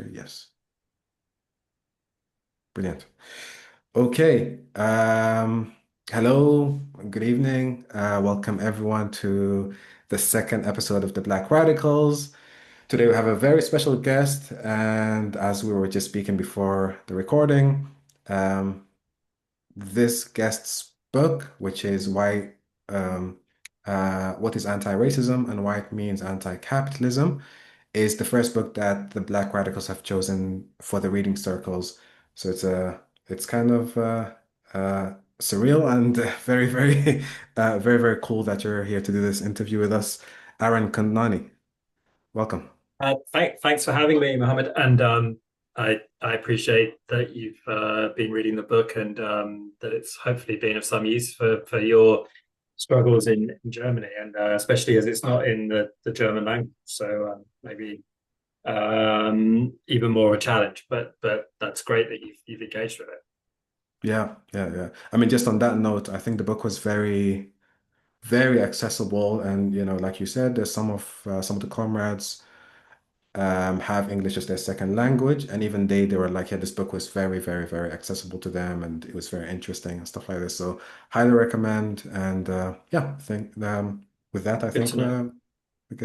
Yes. Brilliant. Okay. Hello. Good evening. Welcome everyone to the second episode of the Black Radicals. Today we have a very special guest, and as we were just speaking before the recording, um, this guest's book, which is um, What is Anti-Racism and Why It Means Anti-Capitalism, is the first book that the Black Radicals have chosen for the reading circles. So it's kind of surreal and very very cool that you're here to do this interview with us. Arun Kundnani, welcome. Thanks for having me, Mohammed. And I appreciate that you've been reading the book and that it's hopefully been of some use for your struggles in Germany, and especially as it's not in the German language. So maybe even more a challenge. But that's great that you've engaged with it. Yeah. I mean, just on that note, I think the book was very accessible, and like you said, there's some of the comrades have English as their second language, and even they were like, yeah, this book was very accessible to them, and it was very interesting and stuff like this. So highly recommend, and yeah, I think with that, I Good think to know.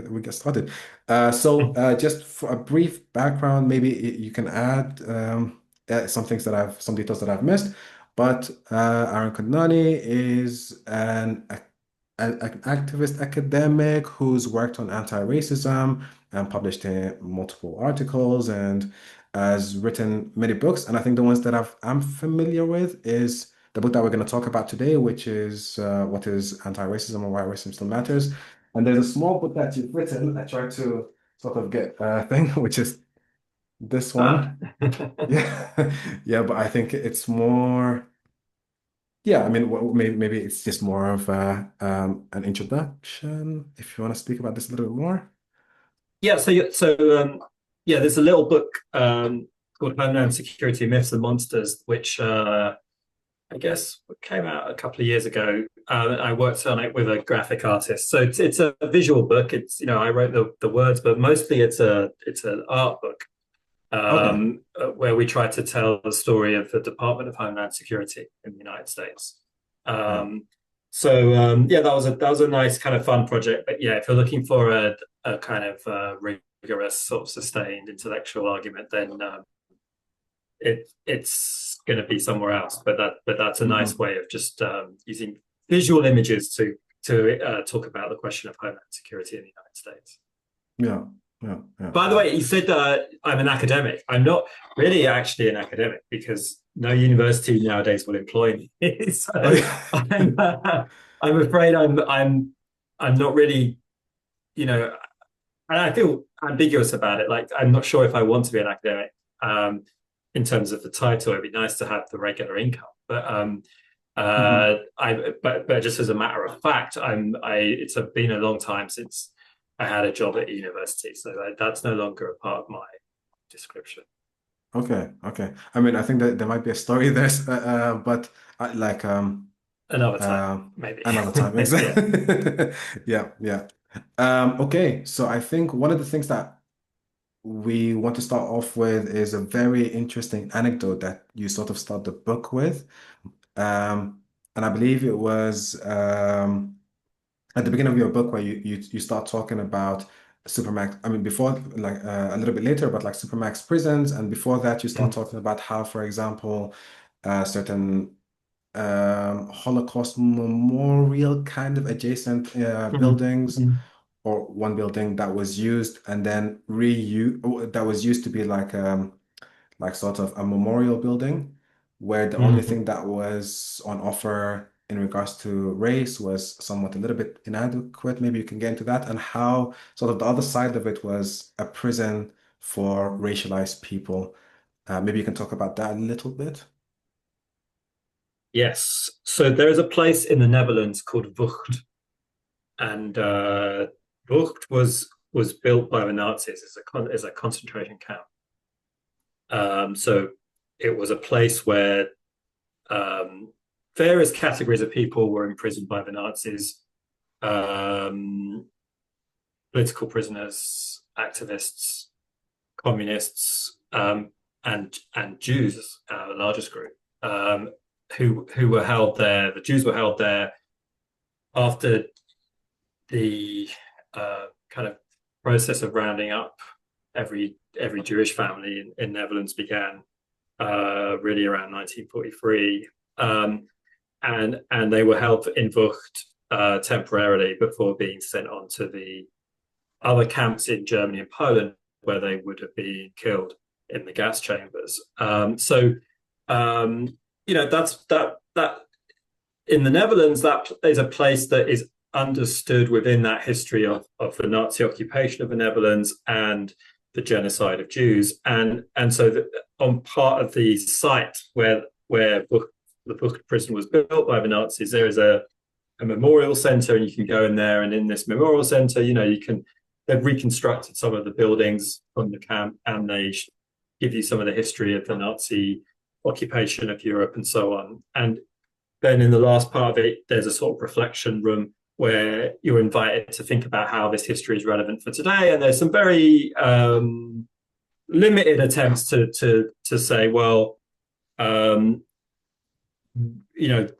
we get started. Just for a brief background, maybe you can add some details that I've missed. But Arun Kundnani is an activist academic who's worked on anti-racism and published multiple articles and has written many books. And I think the ones that I'm familiar with is the book that we're going to talk about today, which is What is Anti-Racism and Why Racism Still Matters. And there's a small book that you've written. I tried to sort of get a thing, which is this Ah. one. Yeah, yeah, but I think it's more. Yeah, I mean, maybe it's just more of an introduction. If you want to speak about this a little bit more. Yeah, yeah, there's a little book called Homeland Security Myths and Monsters, which I guess came out a couple of years ago. I worked on it with a graphic artist, so it's a visual book. It's I wrote the words, but mostly it's an art book Okay. where we try to tell the story of the Department of Homeland Security in the United States. Yeah. Um, yeah, that was a nice kind of fun project. But yeah, if you're looking for a kind of rigorous sort of sustained intellectual argument, then it's going to be somewhere else. But that's a nice Hmm. way of just using visual images to talk about the question of homeland security in the United States. Yeah. Yeah. By the way, you said I'm an academic. I'm not really actually an academic because no university nowadays will employ me. Oh, So yeah. I'm, I'm afraid I'm not really, you know, and I feel ambiguous about it. Like I'm not sure if I want to be an academic. Um, in terms of the title, it'd be nice to have the regular income, but Hmm. but just as a matter of fact, it's been a long time since I had a job at a university, so that's no longer a part of my description. Okay. I mean, I think that there might be a story there, but like Another time, uh, maybe. another time. Yeah. Exactly. Yeah. Okay. So I think one of the things that we want to start off with is a very interesting anecdote that you sort of start the book with. And I believe it was at the beginning of your book where you start talking about Supermax. I mean, before, like a little bit later, but like Supermax prisons, and before that, you start talking about how, for example, certain Holocaust memorial kind of adjacent buildings, or one building that was used and then reused, that was used to be like sort of a memorial building where the only thing that was on offer in regards to race was somewhat a little bit inadequate. Maybe you can get into that, and how sort of the other side of it was a prison for racialized people. Maybe you can talk about that a little bit. Yes. So there is a place in the Netherlands called Vught, and Vught was built by the Nazis as a concentration camp. So it was a place where um, various categories of people were imprisoned by the Nazis, um, political prisoners, activists, communists. and Jews, the largest group, who were held there. The Jews were held there after the kind of process of rounding up every Jewish family in Netherlands began really around 1943, and they were held in Vught temporarily before being sent on to the other camps in Germany and Poland, where they would have been killed in the gas chambers. That in the Netherlands, that is a place that is understood within that history of the Nazi occupation of the Netherlands and the genocide of Jews, and so on part of the site where the Vught prison was built by the Nazis, there is a memorial center, and you can go in there, and in this memorial center, they've reconstructed some of the buildings from the camp, and they give you some of the history of the Nazi occupation of Europe and so on. And then in the last part of it, there's a sort of reflection room where you're invited to think about how this history is relevant for today. And there's some very limited attempts to say, well,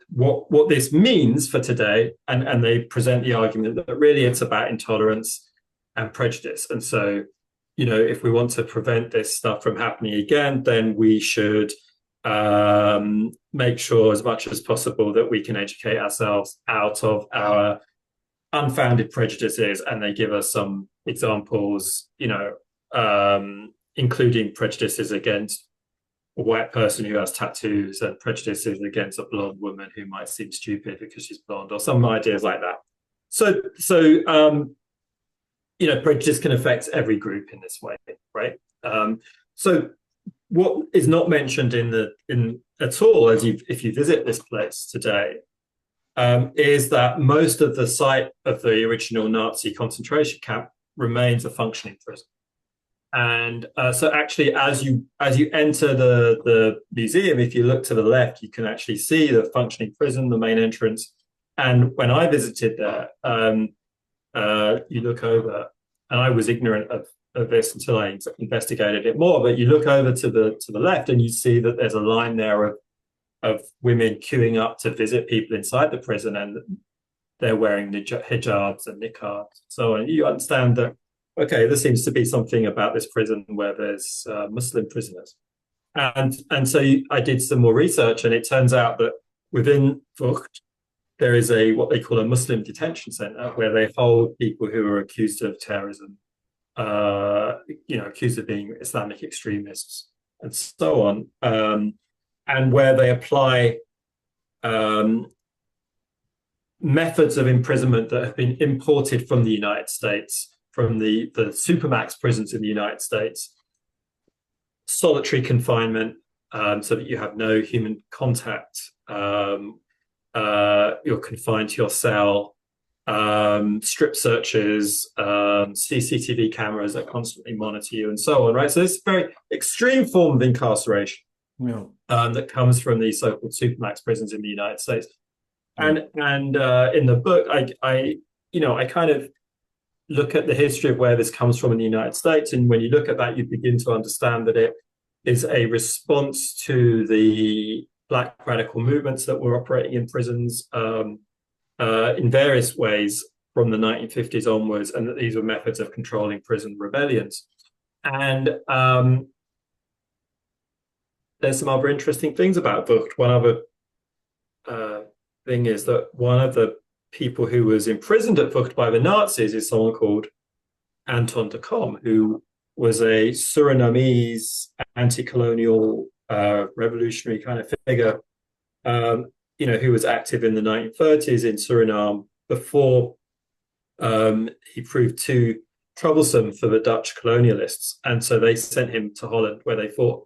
what this means for today, and they present the argument that really it's about intolerance and prejudice. And so, if we want to prevent this stuff from happening again, then we should make sure as much as possible that we can educate ourselves out of our unfounded prejudices. And they give us some examples, including prejudices against a white person who has tattoos and prejudices against a blonde woman who might seem stupid because she's blonde, or some ideas like that. So prejudice can affect every group in this way, right? So what is not mentioned at all if you visit this place today is that most of the site of the original Nazi concentration camp remains a functioning prison. And so actually, as you enter the museum, if you look to the left, you can actually see the functioning prison, the main entrance. And when I visited there, you look over, and I was ignorant of this until I investigated it more, but you look over to the left and you see that there's a line there of women queuing up to visit people inside the prison, and they're wearing hijabs and niqabs and so on. You understand that, okay, there seems to be something about this prison where there's Muslim prisoners. And so I did some more research, and it turns out that within Vught, there is what they call a Muslim detention center, where they hold people who are accused of terrorism, accused of being Islamic extremists and so on, and where they apply methods of imprisonment that have been imported from the United States, from the supermax prisons in the United States. Solitary confinement, so that you have no human contact. You're confined to your cell. Strip searches, CCTV cameras that constantly monitor you, and so on. Right. So it's a very extreme form of incarceration that comes from these so-called supermax prisons in the United States. And in the book, I kind of look at the history of where this comes from in the United States. And when you look at that, you begin to understand that it is a response to the Black radical movements that were operating in prisons in various ways from the 1950s onwards, and that these were methods of controlling prison rebellions. And there's some other interesting things about Vught. One other thing is that one of the people who was imprisoned at Vught by the Nazis is someone called Anton de Kom, who was a Surinamese anti-colonial revolutionary kind of figure, who was active in the 1930s in Suriname before he proved too troublesome for the Dutch colonialists. And so they sent him to Holland, where they thought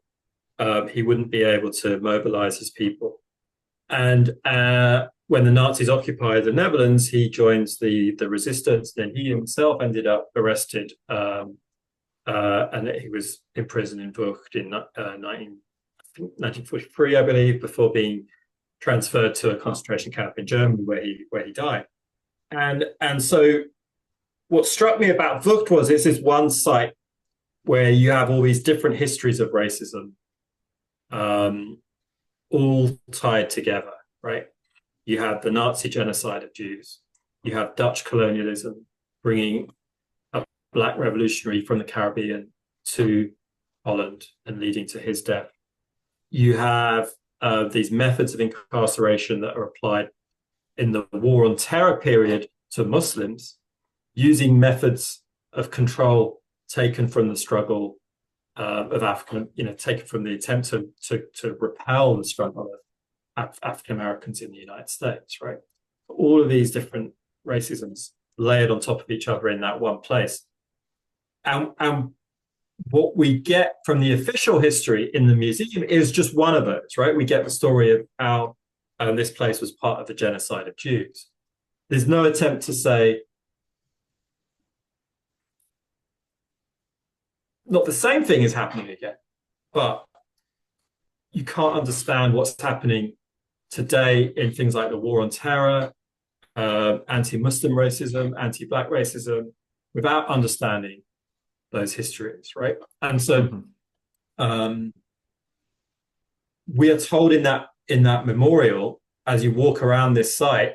he wouldn't be able to mobilize his people. And when the Nazis occupied the Netherlands, he joins the resistance. Then he himself ended up arrested, and he was imprisoned in Vught in 1943, I believe, before being transferred to a concentration camp in Germany, where he died. And so what struck me about Vught was it's this one site where you have all these different histories of racism, um, all tied together, right? You have the Nazi genocide of Jews. You have Dutch colonialism bringing a black revolutionary from the Caribbean to Holland and leading to his death. You have these methods of incarceration that are applied in the War on Terror period to Muslims, using methods of control taken from the struggle of African, taken from the attempt to repel the struggle of African Americans in the United States, right? All of these different racisms layered on top of each other in that one place. And what we get from the official history in the museum is just one of those, right? We get the story of how this place was part of the genocide of Jews. There's no attempt to say, not the same thing is happening again, but you can't understand what's happening today in things like the War on Terror, anti-Muslim racism, anti-Black racism, without understanding those histories, right? And so we are told in that memorial, as you walk around this site,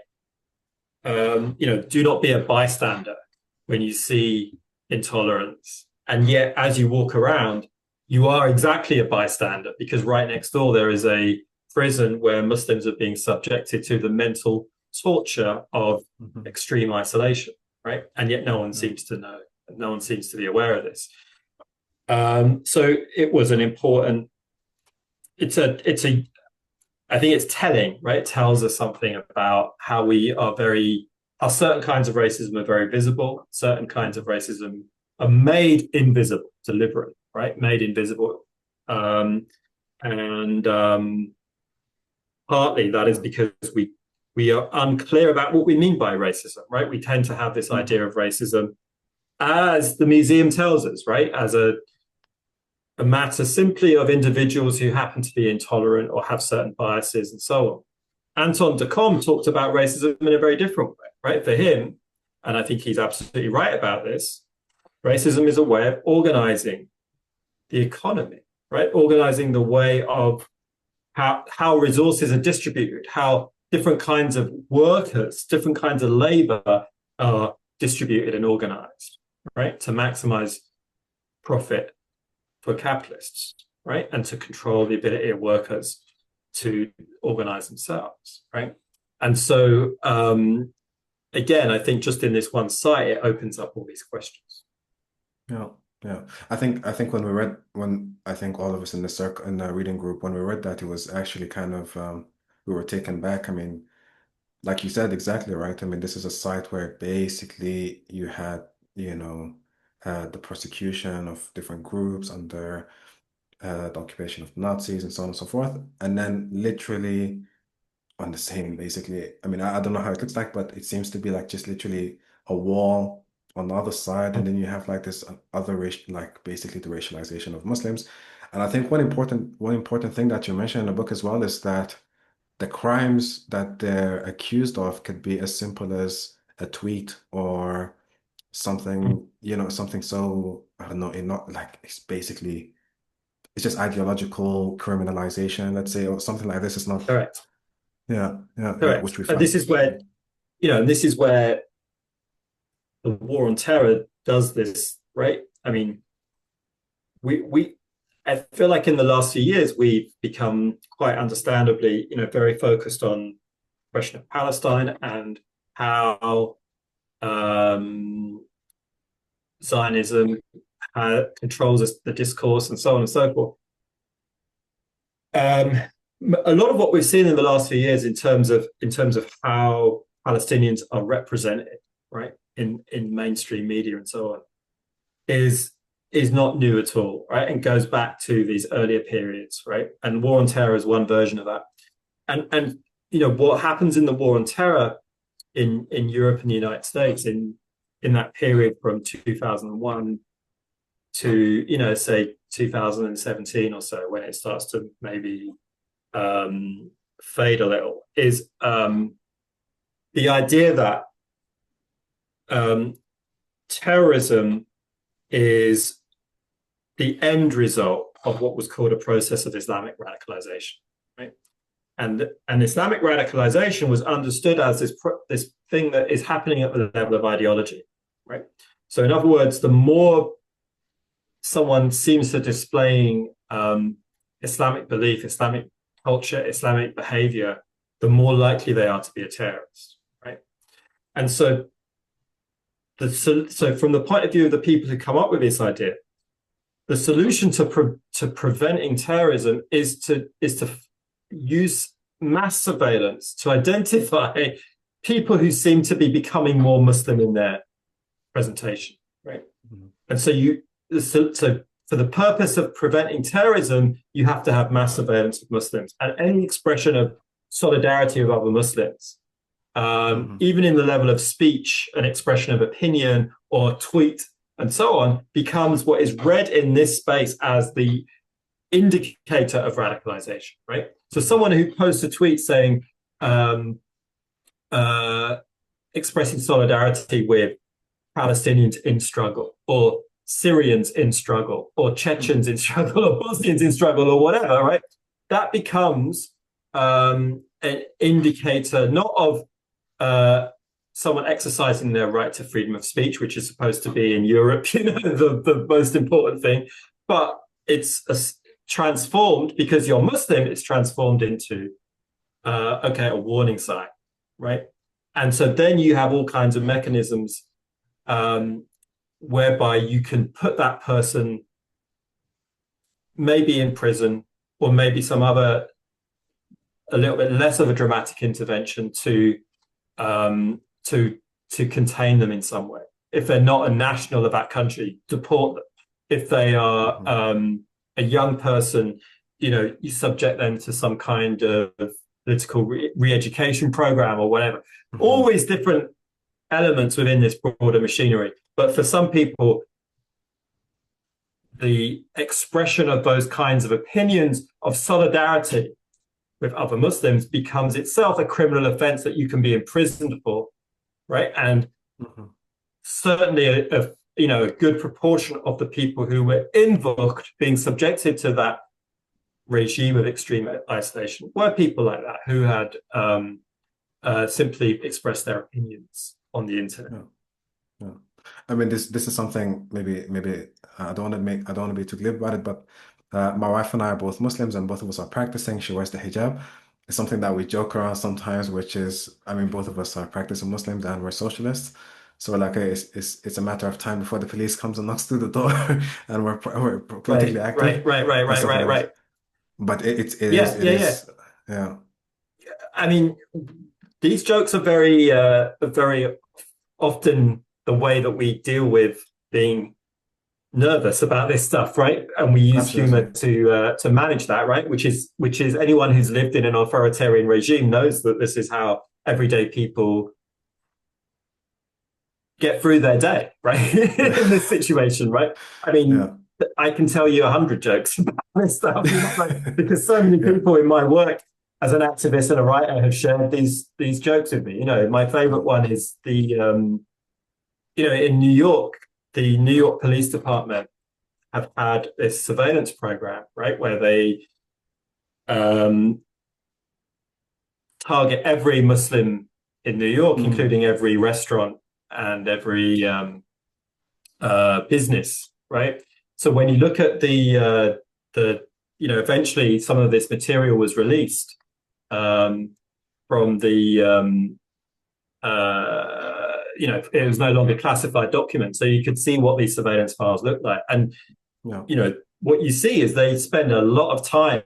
do not be a bystander when you see intolerance. And yet, as you walk around, you are exactly a bystander, because right next door there is a prison where Muslims are being subjected to the mental torture of extreme isolation, right? And yet no one seems to know. No one seems to be aware of this. So it was an important. I think it's telling, right? It tells us something about how certain kinds of racism are very visible. Certain kinds of racism are made invisible deliberately, right? Made invisible. And partly that is because we are unclear about what we mean by racism, right? We tend to have this idea of racism, as the museum tells us, right, as a matter simply of individuals who happen to be intolerant or have certain biases and so on. Anton de Kom talked about racism in a very different way, right? For him, and I think he's absolutely right about this, racism is a way of organizing the economy, right? Organizing the way of how resources are distributed, how different kinds of workers, different kinds of labor are distributed and organized, right? To maximize profit for capitalists, right? And to control the ability of workers to organize themselves, right? And so, again, I think just in this one site, it opens up all these questions. Yeah, yeah. I think when I think all of us in the reading group, when we read that, it was actually kind of we were taken back. I mean, like you said, exactly right. I mean, this is a site where basically you had, the persecution of different groups under the occupation of Nazis and so on and so forth. And then literally on the same, basically, I mean, I don't know how it looks like, but it seems to be like just literally a wall on the other side. And then you have like this other race, like basically the racialization of Muslims. And I think one important thing that you mentioned in the book as well is that the crimes that they're accused of could be as simple as a tweet or something, something so, I don't know, not like it's just ideological criminalization, let's say, or something like this. It's not, Correct. yeah, yeah, yeah, Correct. which we And found. this is where, this is where the war on terror does this, right? I mean, I feel like in the last few years we've become quite understandably, very focused on the question of Palestine and how Zionism controls the discourse and so on and so forth. A lot of what we've seen in the last few years in terms of how Palestinians are represented, right, in mainstream media and so on, is not new at all, right, and goes back to these earlier periods, right? And War on Terror is one version of that. And what happens in the War on Terror in Europe and the United States in that period from 2001 to say 2017 or so, when it starts to maybe fade a little, is the idea that terrorism is the end result of what was called a process of Islamic radicalization, right? And Islamic radicalization was understood as this thing that is happening at the level of ideology, right? So, in other words, the more someone seems to displaying Islamic belief, Islamic culture, Islamic behavior, the more likely they are to be a terrorist, right? And so, so from the point of view of the people who come up with this idea, the solution to preventing terrorism is to use mass surveillance to identify people who seem to be becoming more Muslim in their presentation, right? Mm-hmm. And so for the purpose of preventing terrorism, you have to have mass surveillance of Muslims, and any expression of solidarity with other Muslims, even in the level of speech, an expression of opinion or tweet and so on, becomes what is read in this space as the indicator of radicalization, right? So someone who posts a tweet saying, expressing solidarity with Palestinians in struggle, or Syrians in struggle, or Chechens in struggle, or Bosnians in struggle, or whatever, right? That becomes an indicator not of someone exercising their right to freedom of speech, which is supposed to be in Europe, the most important thing, but it's transformed, because you're Muslim, it's transformed into a warning sign, right? And so then you have all kinds of mechanisms whereby you can put that person maybe in prison, or maybe some other, a little bit less of a dramatic intervention to contain them in some way. If they're not a national of that country, deport them. If they are a young person, you subject them to some kind of political re-education program or whatever. Always different elements within this broader machinery. But for some people, the expression of those kinds of opinions of solidarity with other Muslims becomes itself a criminal offense that you can be imprisoned for, right? And certainly a good proportion of the people who were invoked, being subjected to that regime of extreme isolation, were people like that who had simply expressed their opinions on the internet. Yeah. Yeah. I mean, this is something maybe I don't want to be too glib about it, but my wife and I are both Muslims, and both of us are practicing. She wears the hijab. It's something that we joke around sometimes, which is, I mean, both of us are practicing Muslims and we're socialists. So like, it's a matter of time before the police comes and knocks through the door, and we're politically active. Right. But it Yeah, is, yeah. I mean, these jokes are very often the way that we deal with being nervous about this stuff, right? And we use humor to manage that, right? Which is anyone who's lived in an authoritarian regime knows that this is how everyday people get through their day, right? In this situation, right? I mean, I can tell you 100 jokes about this stuff, because so many people in my work as an activist and a writer have shared these jokes with me. My favorite one is in New York, the New York Police Department have had this surveillance program, right, where they target every Muslim in New York, including every restaurant and every business, right? So when you look at the eventually some of this material was released from the it was no longer classified document, so you could see what these surveillance files looked like. And what you see is they spend a lot of time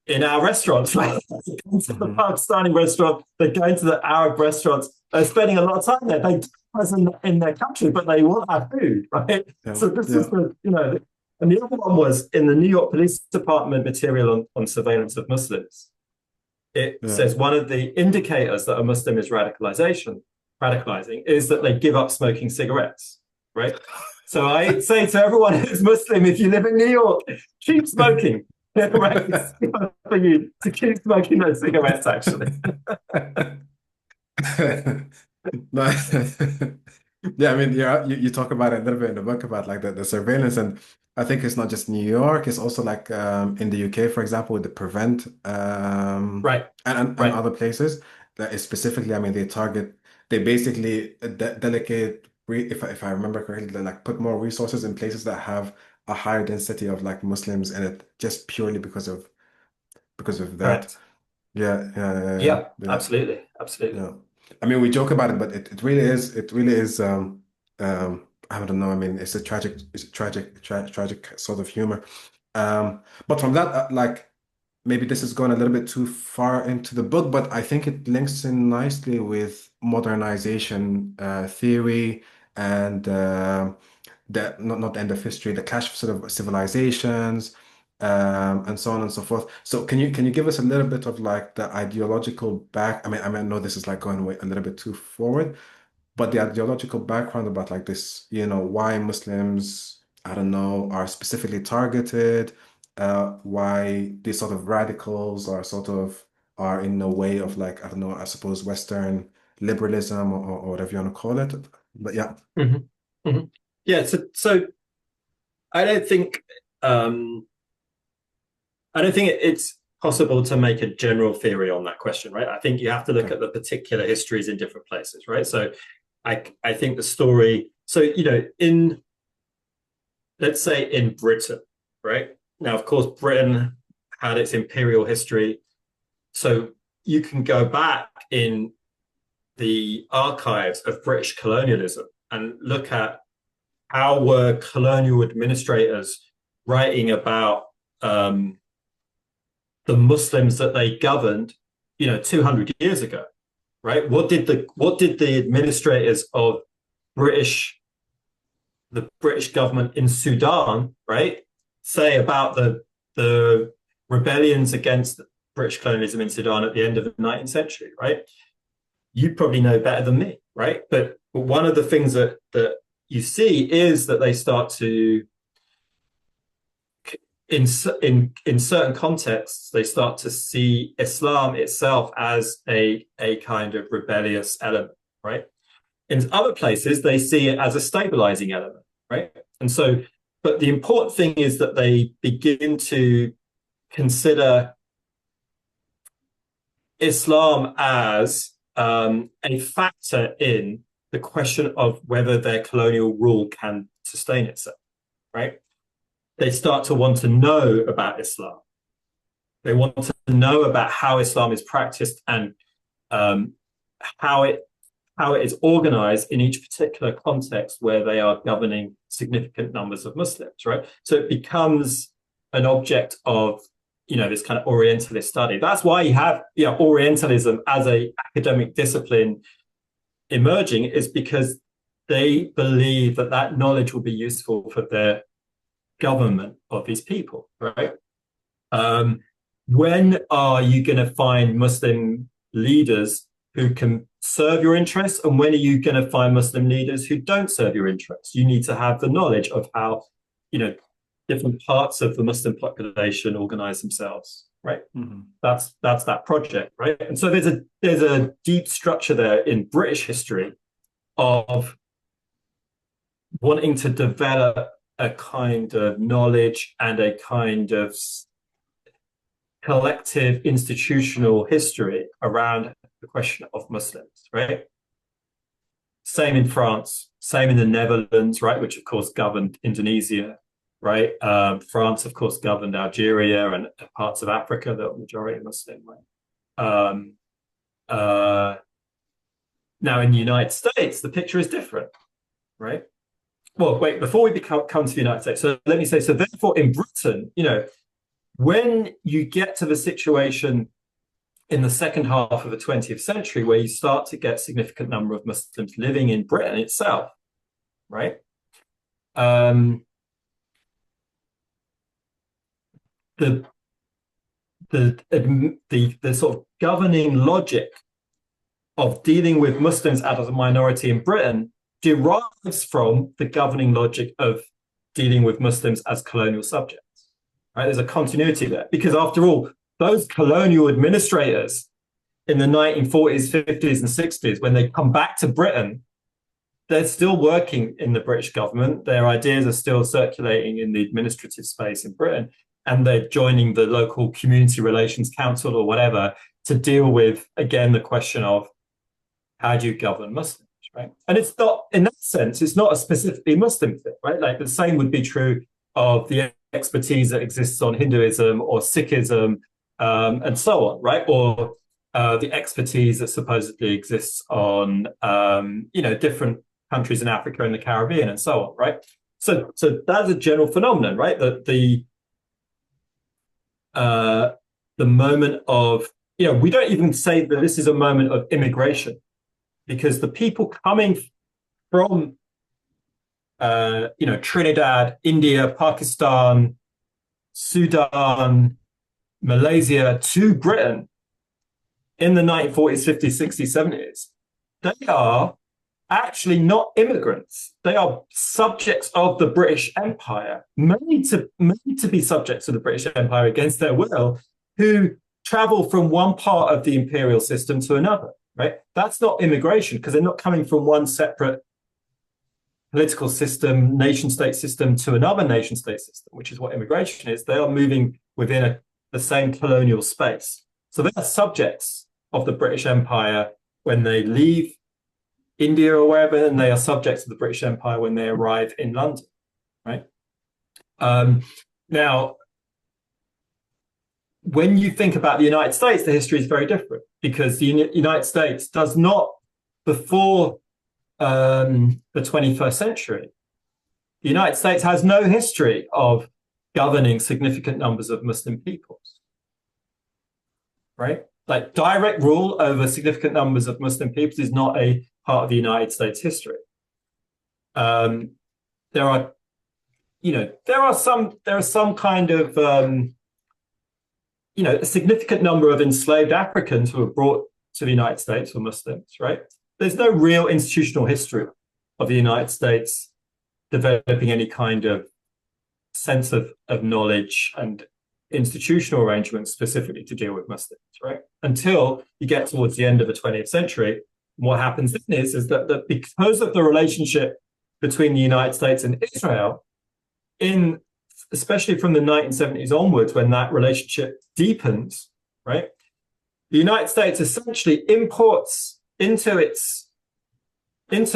in our restaurants, right? They go to the Pakistani restaurant, they go into the Arab restaurants, they're spending a lot of time there. They present in their country, but they will have food, right? So this is and the other one was in the New York Police Department material on surveillance of Muslims. It says one of the indicators that a Muslim is radicalizing is that they give up smoking cigarettes, right? So I say to everyone who's Muslim, if you live in New York, keep smoking. Right? It's for you to keep smoking those cigarettes, actually. No, Yeah, I mean, yeah, you talk about it a little bit in the book about like the surveillance, and I think it's not just New York, it's also like in the UK, for example, with the Prevent Right, and right, other places that is specifically, I mean, they basically delegate, if I remember correctly, they like put more resources in places that have a higher density of like Muslims in it, just purely because of that. correct. Yeah, yeah, yeah, yeah, Yeah, yeah. absolutely, absolutely. Yeah. I mean, we joke about it, but it really is, I don't know. I mean, it's a tragic sort of humor. But from that, like, maybe this is going a little bit too far into the book, but I think it links in nicely with modernization, theory and, the not the end of history, the clash of sort of civilizations, and so on and so forth. So can you give us a little bit of like the ideological back? I mean, I know this is like going way a little bit too forward, but the ideological background about like this, why Muslims, I don't know, are specifically targeted, why these sort of radicals are in the way of like, I don't know, I suppose Western liberalism or whatever you want to call it. But yeah, Hmm. Hmm. Yeah, so I don't think um, it's possible to make a general theory on that question, right? I think you have to look okay, at the particular histories in different places, right? So I think the story, so in let's say in Britain, right? Now, of course, Britain had its imperial history, so you can go back in the archives of British colonialism and look at how were colonial administrators writing about um, the Muslims that they governed, 200 years ago, right? What did the administrators of British the British government in Sudan, right, say about the rebellions against British colonialism in Sudan at the end of the 19th century, right? You probably know better than me, right? But one of the things that you see is that they start to in certain contexts they start to see Islam itself as a kind of rebellious element, right? In other places, they see it as a stabilizing element, right? And so, but the important thing is that they begin to consider Islam as a factor in the question of whether their colonial rule can sustain itself, right? They start to want to know about Islam. They want to know about how Islam is practiced and um, how it how it is organized in each particular context where they are governing significant numbers of Muslims, right? So it becomes an object of this kind of Orientalist study. That's why you have Orientalism as a academic discipline emerging, is because they believe that that knowledge will be useful for their government of these people, right? Um, when are you going to find Muslim leaders who can serve your interests, and when are you going to find Muslim leaders who don't serve your interests? You need to have the knowledge of how, you know, different parts of the Muslim population organize themselves, right? hmm That's that project, right? And so there's a deep structure there in British history of wanting to develop a kind of knowledge and a kind of collective institutional history around the question of Muslims, right? Same in France, same in the Netherlands, right, which of course governed Indonesia, right? France, of course, governed Algeria and parts of Africa that were majority Muslim, right? Um, uh, Now in the United States, the picture is different, right? Well, wait, before we come to the United States, so let me say, so therefore in Britain, when you get to the situation in the second half of the 20th century, where you start to get significant number of Muslims living in Britain itself, right? Um, the, the sort of governing logic of dealing with Muslims as a minority in Britain derives from the governing logic of dealing with Muslims as colonial subjects. Right? There's a continuity there because, after all, those colonial administrators in the 1940s, 50s, and 60s, when they come back to Britain, they're still working in the British government. Their ideas are still circulating in the administrative space in Britain, and they're joining the local community relations council or whatever to deal with, again, the question of how do you govern Muslims, right? And it's not, in that sense, it's not a specifically Muslim thing, right? Like the same would be true of the expertise that exists on Hinduism or Sikhism, and so on, right? Or the expertise that supposedly exists on, different countries in Africa and the Caribbean and so on, right? So that's a general phenomenon, right? That the moment of, we don't even say that this is a moment of immigration, because the people coming from, Trinidad, India, Pakistan, Sudan, Malaysia to Britain in the 1940s, 50s, 60s, 70s, they are actually not immigrants. They are subjects of the British Empire, made to be subjects of the British Empire against their will, who travel from one part of the imperial system to another, right? That's not immigration, because they're not coming from one separate political system, nation-state system to another nation-state system, which is what immigration is. They are moving within the same colonial space. So they are subjects of the British Empire when they leave India or wherever, and they are subjects of the British Empire when they arrive in London, right? Now, when you think about the United States, the history is very different, because the United States does not, before the 21st century, the United States has no history of governing significant numbers of Muslim peoples, right? Like direct rule over significant numbers of Muslim peoples is not a part of the United States history. There are some kind of, a significant number of enslaved Africans who were brought to the United States were Muslims, right? There's no real institutional history of the United States developing any kind of sense of knowledge and institutional arrangements specifically to deal with Muslims, right? Until you get towards the end of the 20th century. What happens then is that because of the relationship between the United States and Israel, especially from the 1970s onwards, when that relationship deepens, right? The United States essentially imports into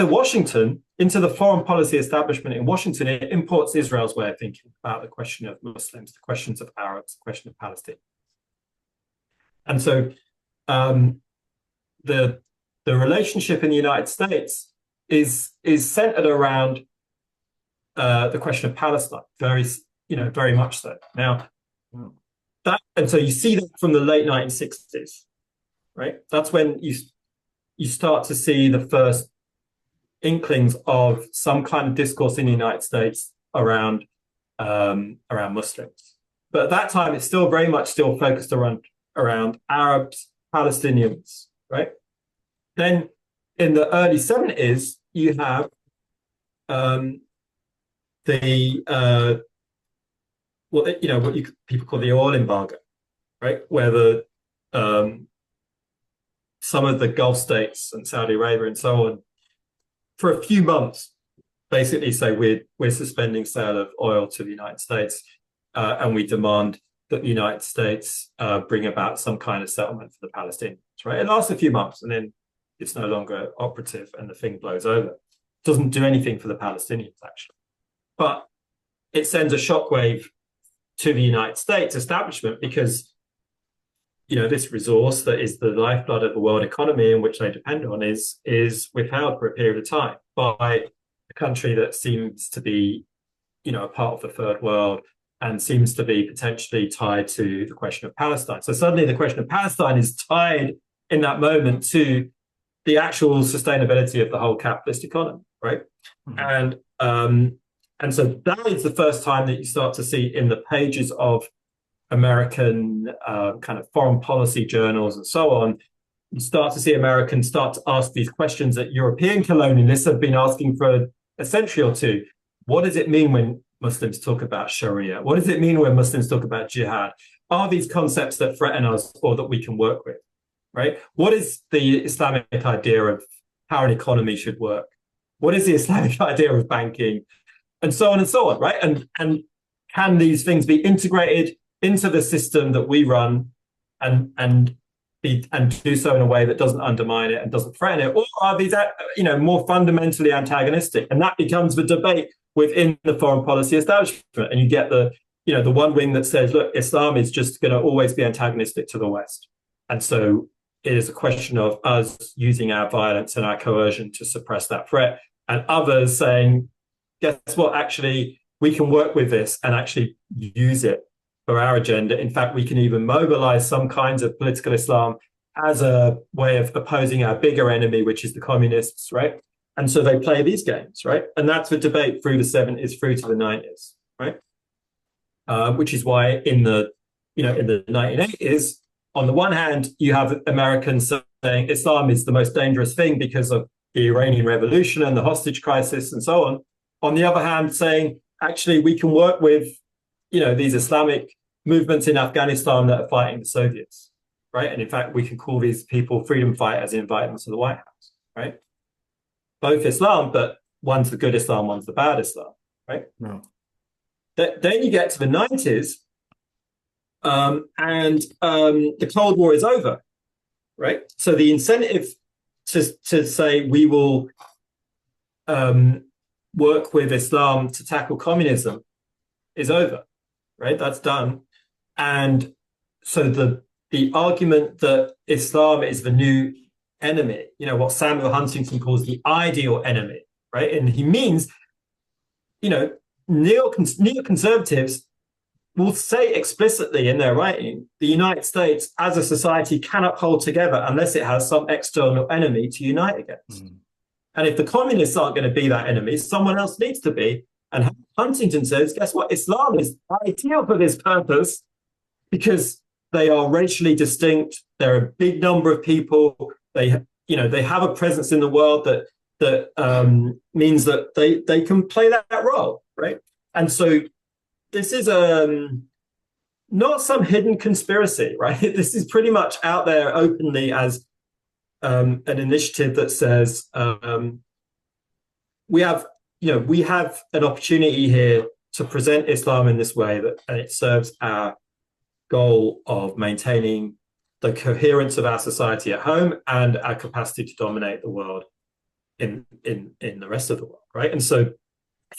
Washington, into the foreign policy establishment in Washington, it imports Israel's way of thinking about the question of Muslims, the questions of Arabs, the question of Palestine. And so the relationship in the United States is centered around the question of Palestine, very much so. Now, and so you see that from the late 1960s, right? That's when you start to see the first inklings of some kind of discourse in the United States around Muslims. But at that time, it's still very much focused around Arabs, Palestinians, right? Then in the early 70s, you have what people call the oil embargo, right? Where some of the Gulf states and Saudi Arabia and so on, for a few months, basically say we're suspending sale of oil to the United States, and we demand that the United States bring about some kind of settlement for the Palestinians, right? It lasts a few months and then it's no longer operative and the thing blows over. It doesn't do anything for the Palestinians, actually. But it sends a shockwave to the United States establishment, because this resource that is the lifeblood of the world economy, in which they depend on, is withheld for a period of time by a country that seems to be a part of the third world and seems to be potentially tied to the question of Palestine. So suddenly the question of Palestine is tied in that moment to the actual sustainability of the whole capitalist economy, right? Mm-hmm. And so that is the first time that you start to see in the pages of American kind of foreign policy journals and so on, you start to see Americans start to ask these questions that European colonialists have been asking for a century or two. What does it mean when Muslims talk about Sharia? What does it mean when Muslims talk about jihad? Are these concepts that threaten us or that we can work with, right? What is the Islamic idea of how an economy should work? What is the Islamic idea of banking? And so on and so on, right? And can these things be integrated into the system that we run and and do so in a way that doesn't undermine it and doesn't threaten it, or are these more fundamentally antagonistic? And that becomes the debate within the foreign policy establishment. And you get the one wing that says, look, Islam is just going to always be antagonistic to the West, and so it is a question of us using our violence and our coercion to suppress that threat, and others saying, guess what? Actually, we can work with this and actually use it for our agenda. In fact, we can even mobilize some kinds of political Islam as a way of opposing our bigger enemy, which is the communists, right? And so they play these games, right? And that's the debate through the 70s, through to the 90s, right? Which is why in the 1980s, on the one hand, you have Americans saying Islam is the most dangerous thing because of the Iranian Revolution and the hostage crisis and so on. On the other hand, saying actually we can work with these Islamic movements in Afghanistan that are fighting the Soviets, right? And in fact, we can call these people freedom fighters and invite them to the White House, right? Both Islam, but one's the good Islam, one's the bad Islam, right? No. Then you get to the 90s, and the Cold War is over, right? So the incentive to say we will work with Islam to tackle communism is over, right? That's done. And so the argument that Islam is the new enemy, what Samuel Huntington calls the ideal enemy, right? And he means, neoconservatives will say explicitly in their writing, the United States as a society cannot hold together unless it has some external enemy to unite against. Mm. And if the communists aren't going to be that enemy, someone else needs to be. And Huntington says, guess what? Islam is ideal for this purpose because they are racially distinct. They're a big number of people. They have a presence in the world that means that they can play that role, right? And so this is not some hidden conspiracy, right? This is pretty much out there openly as an initiative that says we have an opportunity here to present Islam in this way and it serves our goal of maintaining the coherence of our society at home and our capacity to dominate the world in the rest of the world, right? And so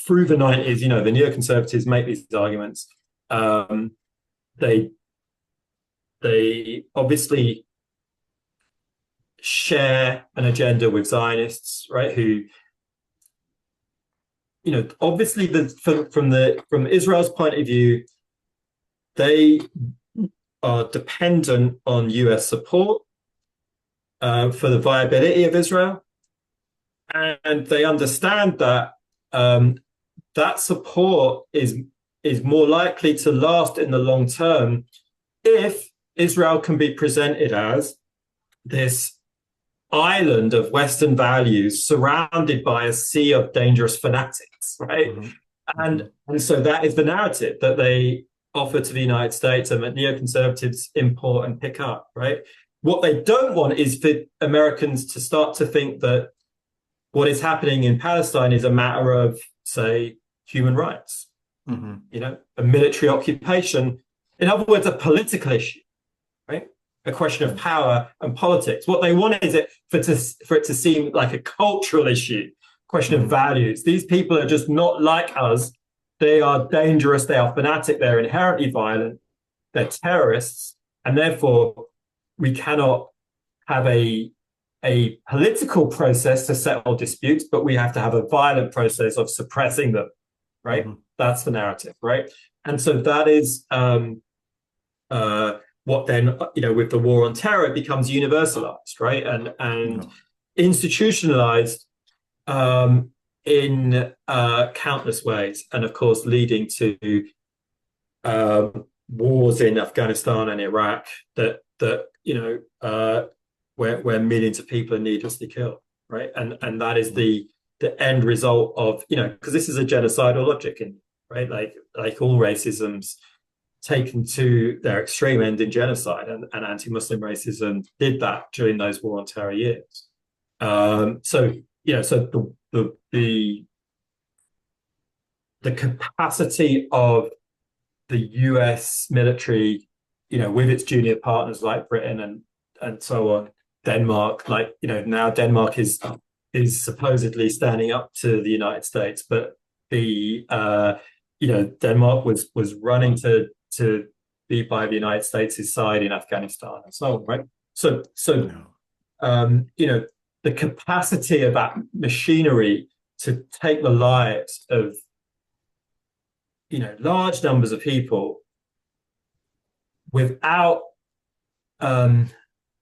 through the 90s, the neoconservatives make these arguments. They obviously share an agenda with Zionists, right? Who, obviously from Israel's point of view, they are dependent on US support for the viability of Israel. And they understand that that support is more likely to last in the long term if Israel can be presented as this island of Western values surrounded by a sea of dangerous fanatics, right? Mm-hmm. And so that is the narrative that they offer to the United States and that neoconservatives import and pick up, right? What they don't want is for Americans to start to think that what is happening in Palestine is a matter of, say, human rights, a military occupation. In other words, a political issue, right? A question of power and politics. What they want is for it to seem like a cultural issue, question of values. These people are just not like us. They are dangerous. They are fanatic. They're inherently violent. They're terrorists. And therefore, we cannot have a political process to settle disputes, but we have to have a violent process of suppressing them, right? Mm-hmm. That's the narrative, right? And so that is what then, with the war on terror, it becomes universalized, right? And institutionalized in countless ways. And of course, leading to wars in Afghanistan and Iraq that where millions of people are needlessly killed, right? And that is the end result of, because this is a genocidal logic, right? Like all racism's taken to their extreme end in genocide, and anti-Muslim racism did that during those war on terror years. So so the capacity of the US military, with its junior partners like Britain and so on, Denmark, like, now Denmark is supposedly standing up to the United States, but the Denmark was running to be by the United States' side in Afghanistan and so on, right? So Yeah. the capacity of that machinery to take the lives of large numbers of people without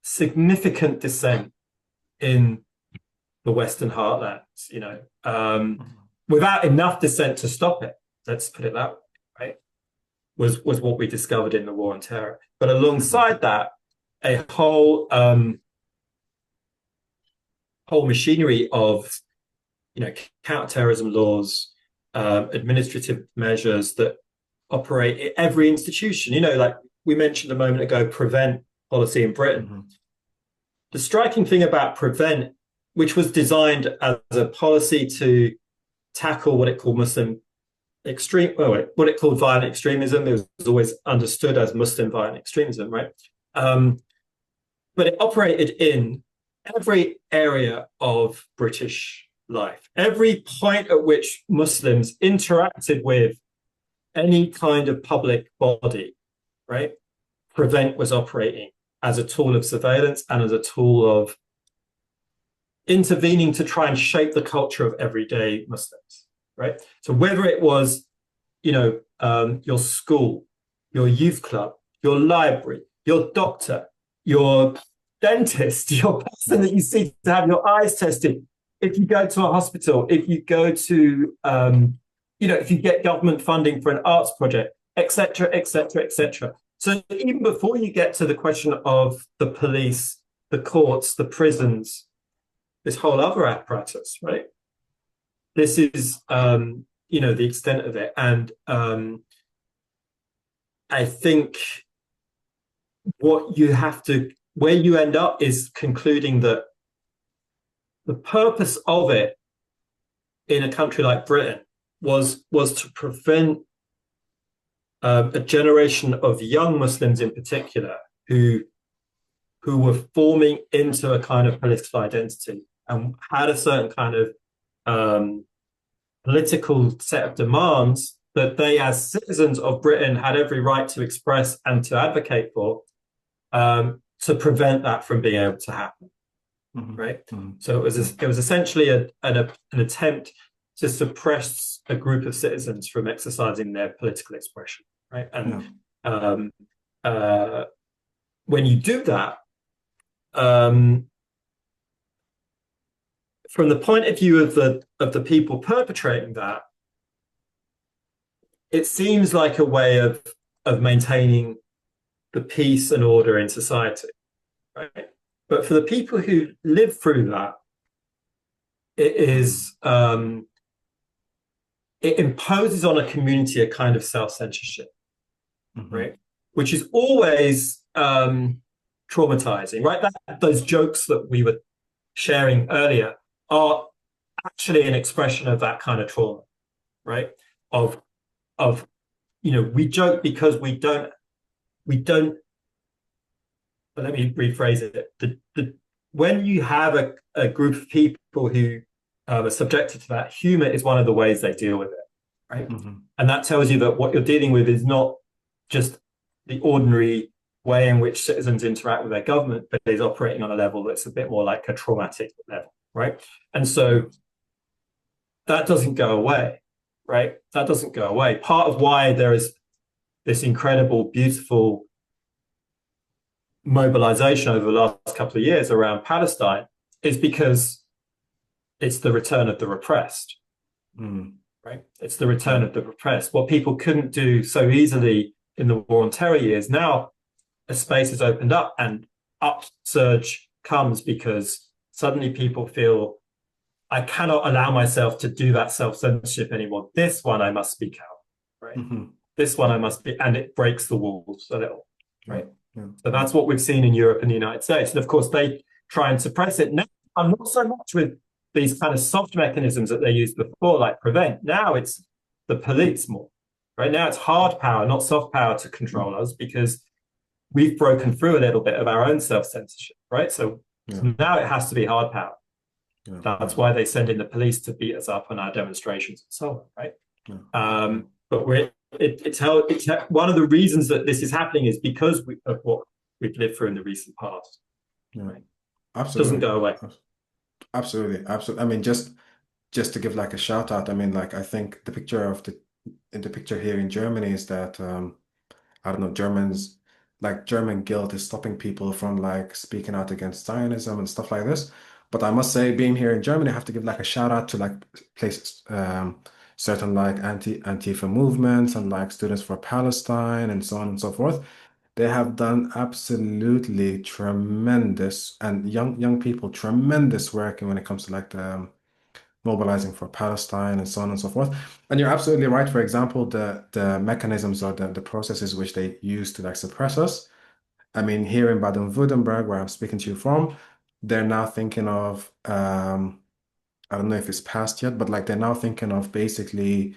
significant dissent in the Western heartlands, without enough dissent to stop it. Let's put it that way, right? Was what we discovered in the War on Terror. But alongside that, a whole machinery of counterterrorism laws, administrative measures that operate in every institution. Like we mentioned a moment ago, prevent policy in Britain. Mm-hmm. The striking thing about prevent, which was designed as a policy to tackle what it called what it called violent extremism. It was always understood as Muslim violent extremism, right? But it operated in every area of British life. Every point at which Muslims interacted with any kind of public body, right? Prevent was operating as a tool of surveillance and as a tool of intervening to try and shape the culture of everyday Muslims, right? So whether it was, your school, your youth club, your library, your doctor, your dentist, your person that you see to have your eyes tested, if you go to a hospital, if you go to, if you get government funding for an arts project, etc., etc., etc. So even before you get to the question of the police, the courts, the prisons, this whole other apparatus, right? This is, the extent of it. And I think where you end up is concluding that the purpose of it in a country like Britain was to prevent a generation of young Muslims in particular who were forming into a kind of political identity and had a certain kind of political set of demands that they, as citizens of Britain, had every right to express and to advocate for, to prevent that from being able to happen. Mm-hmm. Right. Mm-hmm. So it was essentially an attempt to suppress a group of citizens from exercising their political expression. Right. And when you do that, from the point of view of the people perpetrating that, it seems like a way of maintaining the peace and order in society, right? But for the people who live through that, it is it imposes on a community a kind of self-censorship, mm-hmm. right? Which is always traumatizing, right? Those jokes that we were sharing earlier are actually an expression of that kind of trauma, right? Of we joke because we don't. But let me rephrase it. When you have a group of people who are subjected to that, humor is one of the ways they deal with it, right? Mm-hmm. And that tells you that what you're dealing with is not just the ordinary way in which citizens interact with their government, but is operating on a level that's a bit more like a traumatic level, right? And so that doesn't go away, right? That doesn't go away. Part of why there is this incredible, beautiful mobilization over the last couple of years around Palestine is because it's the return of the repressed, right? It's the return of the repressed. What people couldn't do so easily in the War on Terror years, now a space has opened up and upsurge comes because suddenly people feel, I cannot allow myself to do that self-censorship anymore. This one I must speak out, right? Mm-hmm. This one I must be, and it breaks the walls a little, right? Yeah. So that's what we've seen in Europe and the United States. And of course, they try and suppress it. Now, I'm not so much with these kind of soft mechanisms that they used before, like prevent. Now it's the police more. Right now it's hard power, not soft power, to control us because we've broken through a little bit of our own self-censorship, right? So Yeah, now it has to be hard power. yeah, That's yeah, why they send in the police to beat us up on our demonstrations and so on, right? yeah, But it's one of the reasons that this is happening is because of what we've lived through in the recent past, yeah. right? It doesn't Absolutely. go away. Absolutely. Absolutely. I mean, just to give like a shout out, I mean, like I think the picture of the in the picture here in Germany is that I don't know, Germans, like German guilt is stopping people from like speaking out against Zionism and stuff like this. But I must say, being here in Germany, I have to give like a shout out to like places, certain like Antifa movements and like Students for Palestine and so on and so forth. They have done absolutely tremendous and young people tremendous work when it comes to like the mobilizing for Palestine and so on and so forth. And you're absolutely right. For example, the mechanisms or the processes which they use to like suppress us. I mean, here in Baden-Württemberg, where I'm speaking to you from, they're now thinking of I don't know if it's passed yet, but like they're now thinking of basically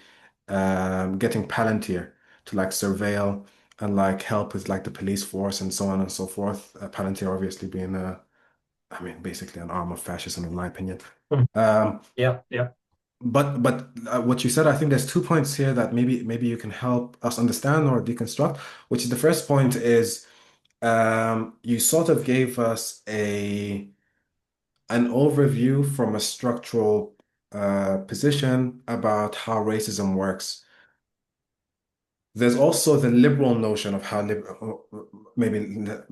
getting Palantir to like surveil and like help with like the police force and so on and so forth. Palantir obviously being I mean, basically an arm of fascism, in my opinion. Um, Yeah, yeah. but what you said, I think there's 2 points here that maybe you can help us understand or deconstruct. Which is the first point is you sort of gave us a an overview from a structural position about how racism works. There's also the liberal notion of how maybe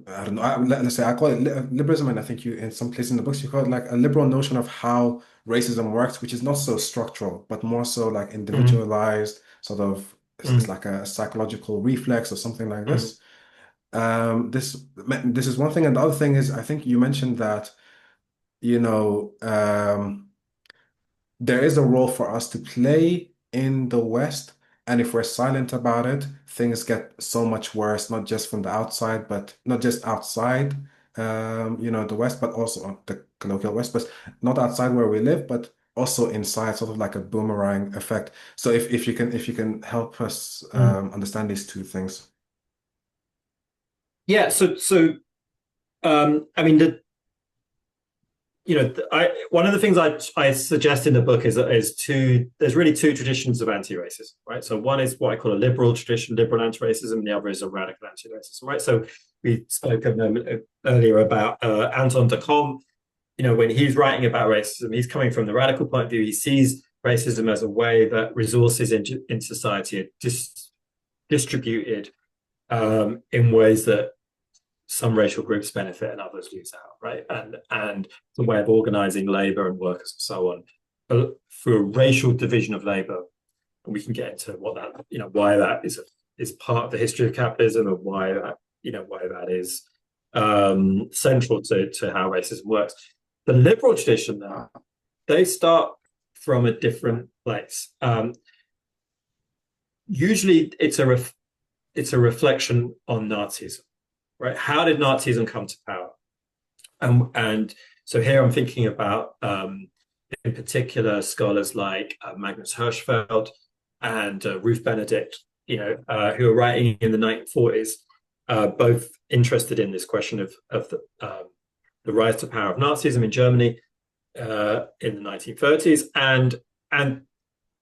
I don't know. Let's say I call it liberalism, and I think you in some place in the books you call it like a liberal notion of how racism works, which is not so structural, but more so like Mm-hmm. individualized, sort of. It's Mm-hmm. like a psychological reflex or something like Mm-hmm. this. This is one thing, and the other thing is I think you mentioned that you know. There is a role for us to play in the West. And if we're silent about it, things get so much worse, not just from the outside, but not just outside, the West, but also the colloquial West, but not outside where we live, but also inside, sort of like a boomerang effect. So if you can help us Mm. understand these two things. Yeah. I mean, one of the things I suggest in the book is two. There's really two traditions of anti-racism, right? So one is what I call a liberal tradition, liberal anti-racism, and the other is a radical anti-racism, right? So we spoke a moment earlier about Anton de Kom. When he's writing about racism, he's coming from the radical point of view. He sees racism as a way that resources in society are distributed in ways that some racial groups benefit and others lose out, right? And it's a way of organizing labor and workers and so on through a racial division of labor. And we can get into what that, why that is part of the history of capitalism and why that is central to how racism works. The liberal tradition, though, they start from a different place. Usually, it's a reflection on Nazism, right? How did Nazism come to power? And so here I'm thinking about, in particular, scholars like Magnus Hirschfeld and Ruth Benedict, who are writing in the 1940s, both interested in this question of the rise to power of Nazism in Germany in the 1930s, and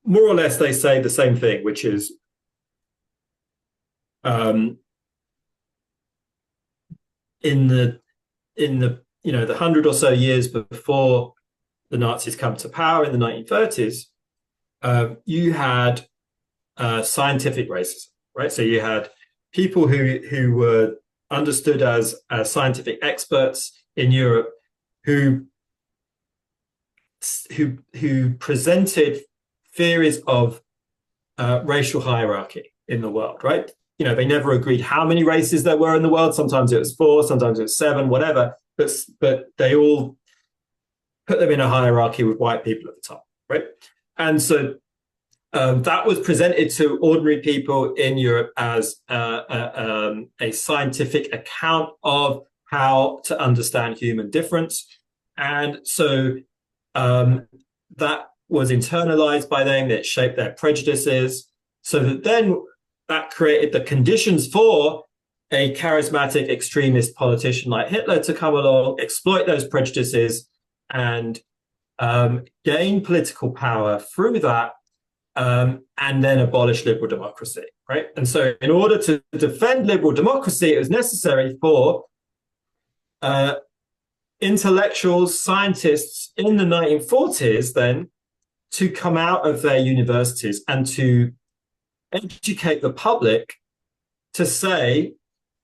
more or less they say the same thing, which is um, in the 100 or so years before the Nazis come to power in the 1930s, you had scientific racism, right? So you had people who were understood as scientific experts in Europe who presented theories of racial hierarchy in the world, right? They never agreed how many races there were in the world. Sometimes it was four, sometimes it was seven, whatever. But they all put them in a hierarchy with white people at the top, right? And so that was presented to ordinary people in Europe as a scientific account of how to understand human difference. And so Um, that was internalized by them, it shaped their prejudices, so that then that created the conditions for a charismatic extremist politician like Hitler to come along, exploit those prejudices, and gain political power through that, and then abolish liberal democracy, right? And so, in order to defend liberal democracy, it was necessary for uh, intellectuals, scientists in the 1940s then to come out of their universities and to educate the public to say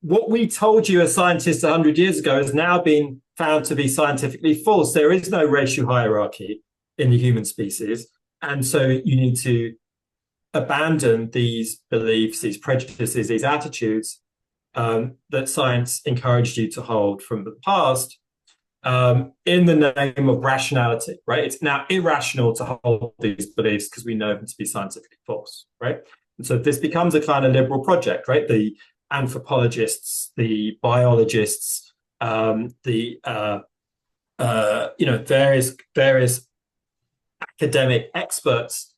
what we told you as scientists 100 years ago has now been found to be scientifically false. There is no racial hierarchy in the human species. And so you need to abandon these beliefs, these prejudices, these attitudes that science encouraged you to hold from the past, in the name of rationality, right? It's now irrational to hold these beliefs because we know them to be scientifically false, right? And so this becomes a kind of liberal project, right? The anthropologists, the biologists, various academic experts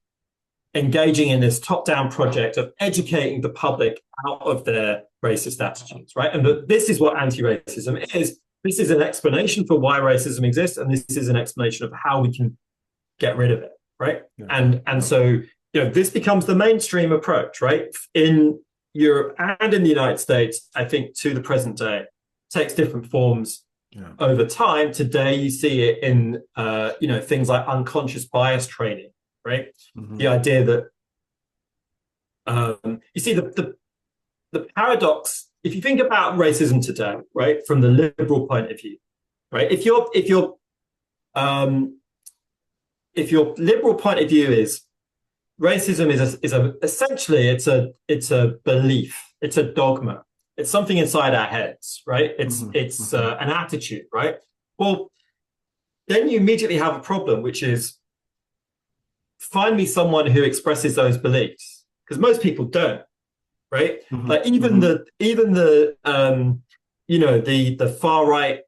engaging in this top-down project of educating the public out of their racist attitudes, right? And this is what anti-racism is. This is an explanation for why racism exists, and this is an explanation of how we can get rid of it, right? Yeah. And so this becomes the mainstream approach, right? In Europe and in the United States, I think to the present day, takes different forms over time. Today, you see it in things like unconscious bias training, right? Mm-hmm. The idea that you see the paradox. If you think about racism today, right, from the liberal point of view, right, if your liberal point of view is racism is essentially it's a belief, it's a dogma, it's something inside our heads, right? It's an attitude, right? Well, then you immediately have a problem, which is find me someone who expresses those beliefs, because most people don't. Right, like even the far right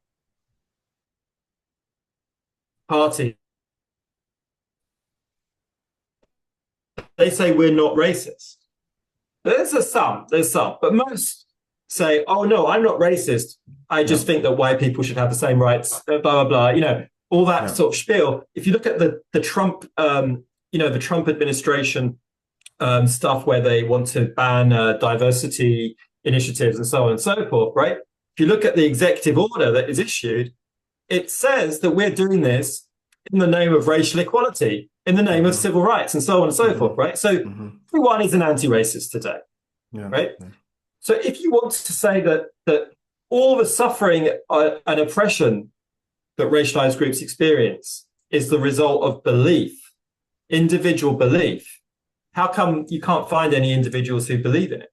party, they say we're not racist. There's some, but most say, oh no, I'm not racist. I just think that white people should have the same rights. Blah blah blah. All that sort of spiel. If you look at the Trump, the Trump administration. Stuff where they want to ban diversity initiatives and so on and so forth, right? If you look at the executive order that is issued, it says that we're doing this in the name of racial equality, in the name of civil rights, and so on and so forth, right? So everyone is an anti-racist today, right? Yeah. So if you want to say that all the suffering and oppression that racialized groups experience is the result of belief, individual belief, how come you can't find any individuals who believe in it,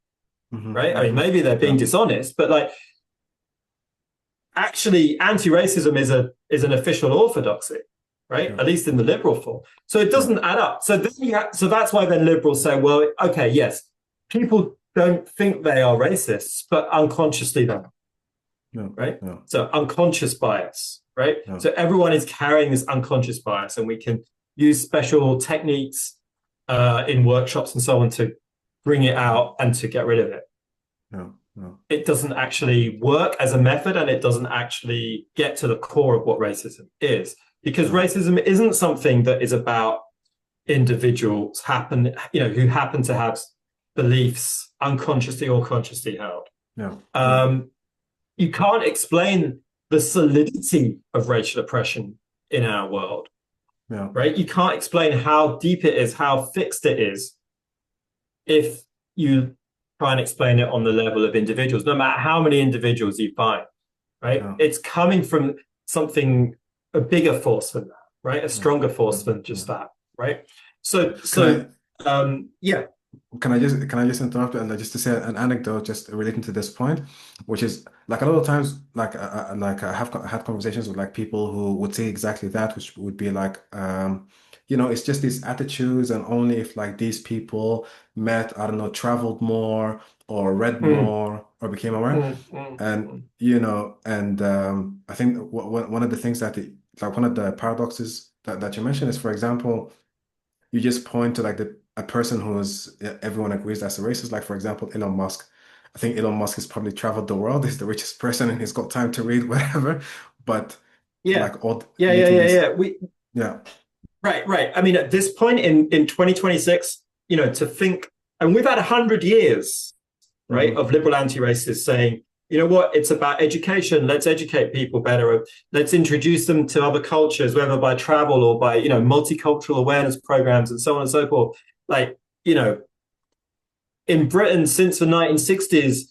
right? I mean, maybe they're being dishonest, but like, actually, anti-racism is an official orthodoxy, right? At least in the liberal form. So it doesn't add up. So that's why then liberals say, well, okay, yes, people don't think they are racists, but unconsciously they are, right? So unconscious bias, right? So everyone is carrying this unconscious bias, and we can use special techniques in workshops and so on to bring it out and to get rid of it. It doesn't actually work as a method, and it doesn't actually get to the core of what racism is, because racism isn't something that is about individuals who happen to have beliefs unconsciously or consciously held. You can't explain the solidity of racial oppression in our world. Right? You can't explain how deep it is, how fixed it is, if you try and explain it on the level of individuals, no matter how many individuals you find, right? It's coming from something, a bigger force than that, right? A stronger force than just that, right? Can I just interrupt and just to say an anecdote just relating to this point, which is like a lot of times I have had conversations with like people who would say exactly that, which would be like it's just these attitudes, and only if like these people met, I don't know, traveled more or read more or became aware, and I think one of the things that one of the paradoxes that you mentioned is, for example, you just point to like a person who's everyone agrees that's a racist. Like for example, Elon Musk. I think Elon Musk has probably traveled the world. He's the richest person and he's got time to read whatever. But Yeah, like all yeah, yeah, making yeah, these, yeah. We yeah, Right, right. I mean, at this point in 2026, to think, and we've had 100 years, right, hmm of liberal anti-racists saying, you know what, it's about education. Let's educate people better. Let's introduce them to other cultures, whether by travel or by, multicultural awareness programs and so on and so forth. Like, you know, in Britain since the 1960s,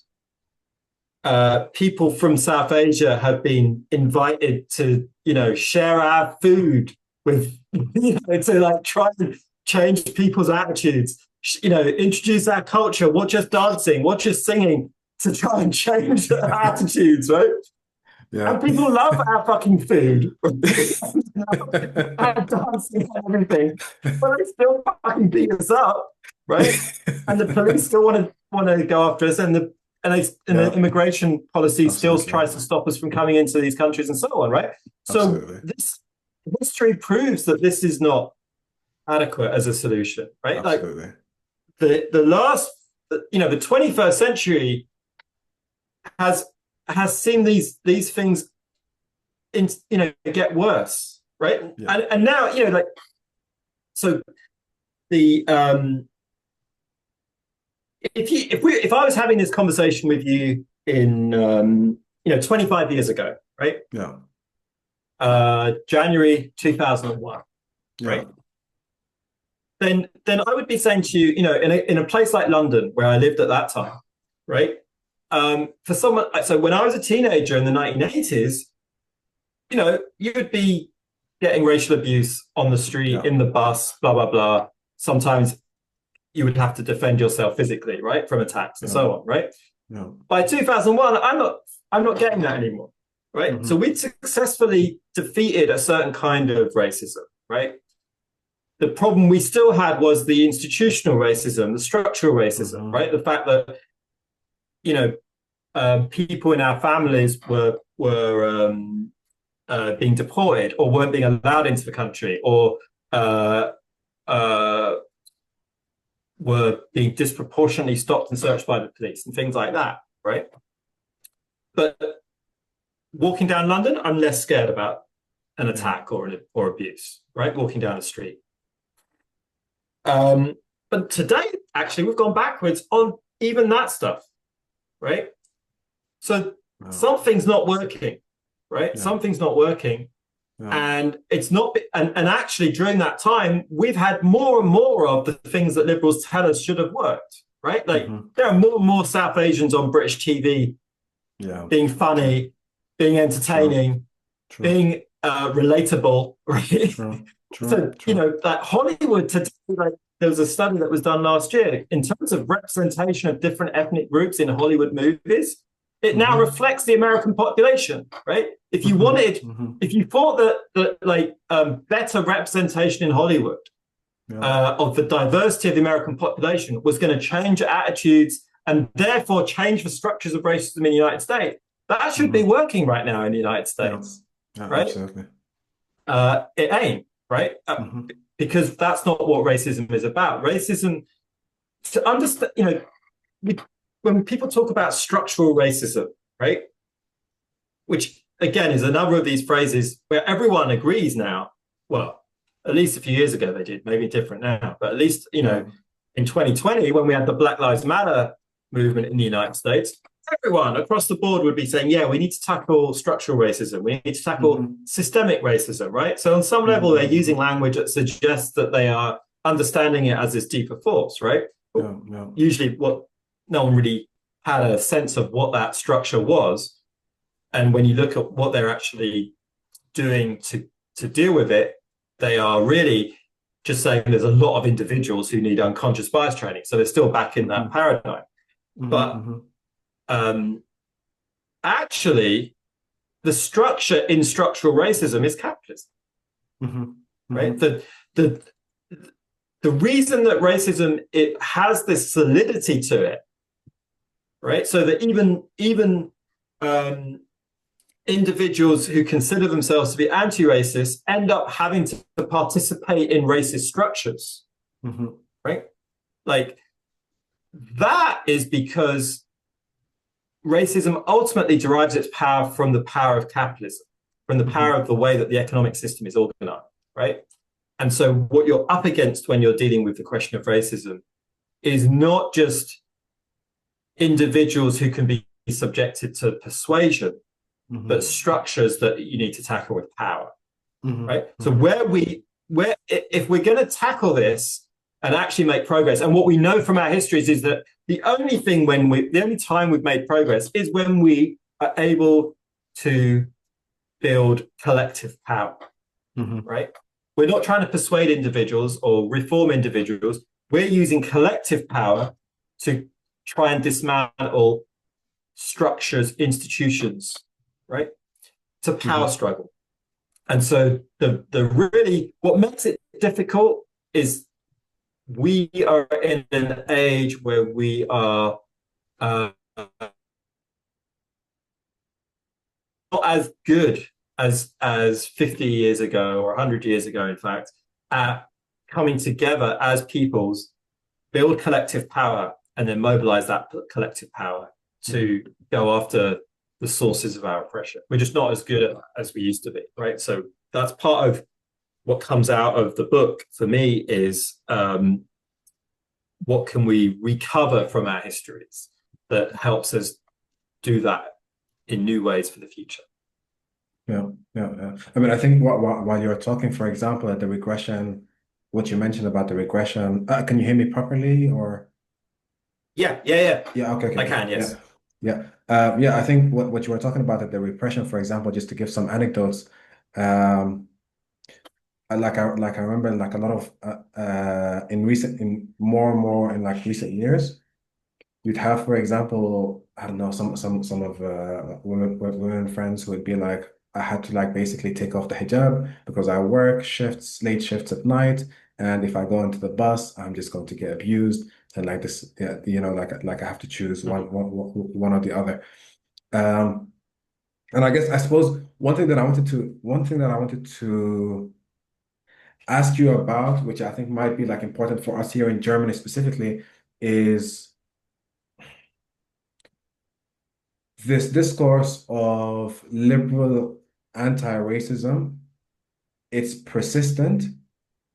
people from South Asia have been invited to, share our food with, to like try and change people's attitudes, introduce our culture, what just dancing, what just singing to try and change their attitudes, right? yeah. And people love our fucking food, our dancing and everything, but they still fucking beat us up, right? And the police still want to go after us, and the Yeah, immigration policy still absolutely. tries to stop us from coming into these countries and so on, right? So Absolutely. this history proves that this is not adequate as a solution, right? Like Absolutely. the last, the 21st century has seen these things get worse, right? Yeah. And now like so the if I was having this conversation with you in 25 years ago, right? Yeah. January 2001, Yeah. right? Then I would be saying to you, in a place like London where I lived at that time, right? For someone, so when I was a teenager in the 1980s, you would be getting racial abuse on the street, Yeah. in the bus, blah blah blah. Sometimes you would have to defend yourself physically, right, from attacks and Yeah. so on, right? Yeah. By 2001, I'm not getting that anymore, right? So hmm we'd successfully defeated a certain kind of racism, right? The problem we still had was the institutional racism, the structural racism, hmm right? The fact that people in our families were being deported or weren't being allowed into the country or uh, uh, were being disproportionately stopped and searched by the police and things like that, right? But walking down London, I'm less scared about an Yeah. attack or abuse, right? Walking down the street. Um, but today, actually, we've gone backwards on even that stuff, right? So Yeah. something's not working, right? Yeah. Something's not working. Yeah. And it's not, and actually during that time, we've had more and more of the things that liberals tell us should have worked, right? Like hmm there are more and more South Asians on British TV Yeah. being funny, being True. entertaining, True. being relatable, right? True. True. So, True. that Hollywood today, like there was a study that was done last year in terms of representation of different ethnic groups in Hollywood movies. It now hmm reflects the American population, right? hmm hmm If you thought that like better representation in Hollywood Yeah. of the diversity of the American population was going to change attitudes and therefore change the structures of racism in the United States, that should be hmm working right now in the United Yeah. States, Yeah. right? Absolutely. It ain't, right? hmm Because that's not what racism is about. Racism, to understand, when people talk about structural racism, right? Which again is another of these phrases where everyone agrees now. Well, at least a few years ago they did, maybe different now, but at least, Yeah. in 2020, when we had the Black Lives Matter movement in the United States, everyone across the board would be saying, yeah, we need to tackle structural racism. We need to tackle hmm systemic racism, right? So on some level, they're using hmm language that suggests that they are understanding it as this deeper force, right? But Yeah. Yeah. usually what no one really had a sense of what that structure was. And when you look at what they're actually doing to deal with it, they are really just saying there's a lot of individuals who need unconscious bias training. So they're still back in that hmm paradigm. But hmm um, actually, the structure in structural racism is capitalism, hmm right? hmm The the reason that racism it has this solidity to it, right? So that even individuals who consider themselves to be anti-racist end up having to participate in racist structures, Hmm. right? Like that is because racism ultimately derives its power from the power of capitalism, from the power Hmm. of the way that the economic system is organized, right? And so, what you're up against when you're dealing with the question of racism is not just individuals who can be subjected to persuasion, but Hmm. structures that you need to tackle with power, Hmm. right? So, Hmm. where if we're going to tackle this and actually make progress, and what we know from our histories is that the only time we've made progress is when we are able to build collective power, Hmm. right? We're not trying to persuade individuals or reform individuals. We're using collective power to try and dismantle structures, institutions, right? To power Hmm. struggle. And so the really what makes it difficult is we are in an age where we are not as good as 50 years ago or 100 years ago, in fact, at coming together as peoples, build collective power, and then mobilize that collective power Hmm. to go after the sources of our oppression. We're just not as good at, as we used to be, right? So that's part of what comes out of the book for me is what can we recover from our histories that helps us do that in new ways for the future. Yeah, yeah, yeah. I mean, I think while you're talking, for example, at the regression, what you mentioned about the regression, can you hear me properly or? Yeah, yeah, yeah. Yeah, okay, okay, I okay. can, Yeah. yes. Yeah. Yeah, I think what you were talking about at the repression, for example, just to give some anecdotes, um, like I remember like a lot of in more and more in like recent years, you'd have, for example, I don't know, some of women friends who would be like, I had to like basically take off the hijab because I work shifts, late shifts at night, and if I go into the bus, I'm just going to get abused, and like this, yeah, like I have to choose Mm-hmm. one or the other. Um, and I suppose one thing that I wanted to ask you about, which I think might be like important for us here in Germany specifically, is this discourse of liberal anti-racism. It's persistent,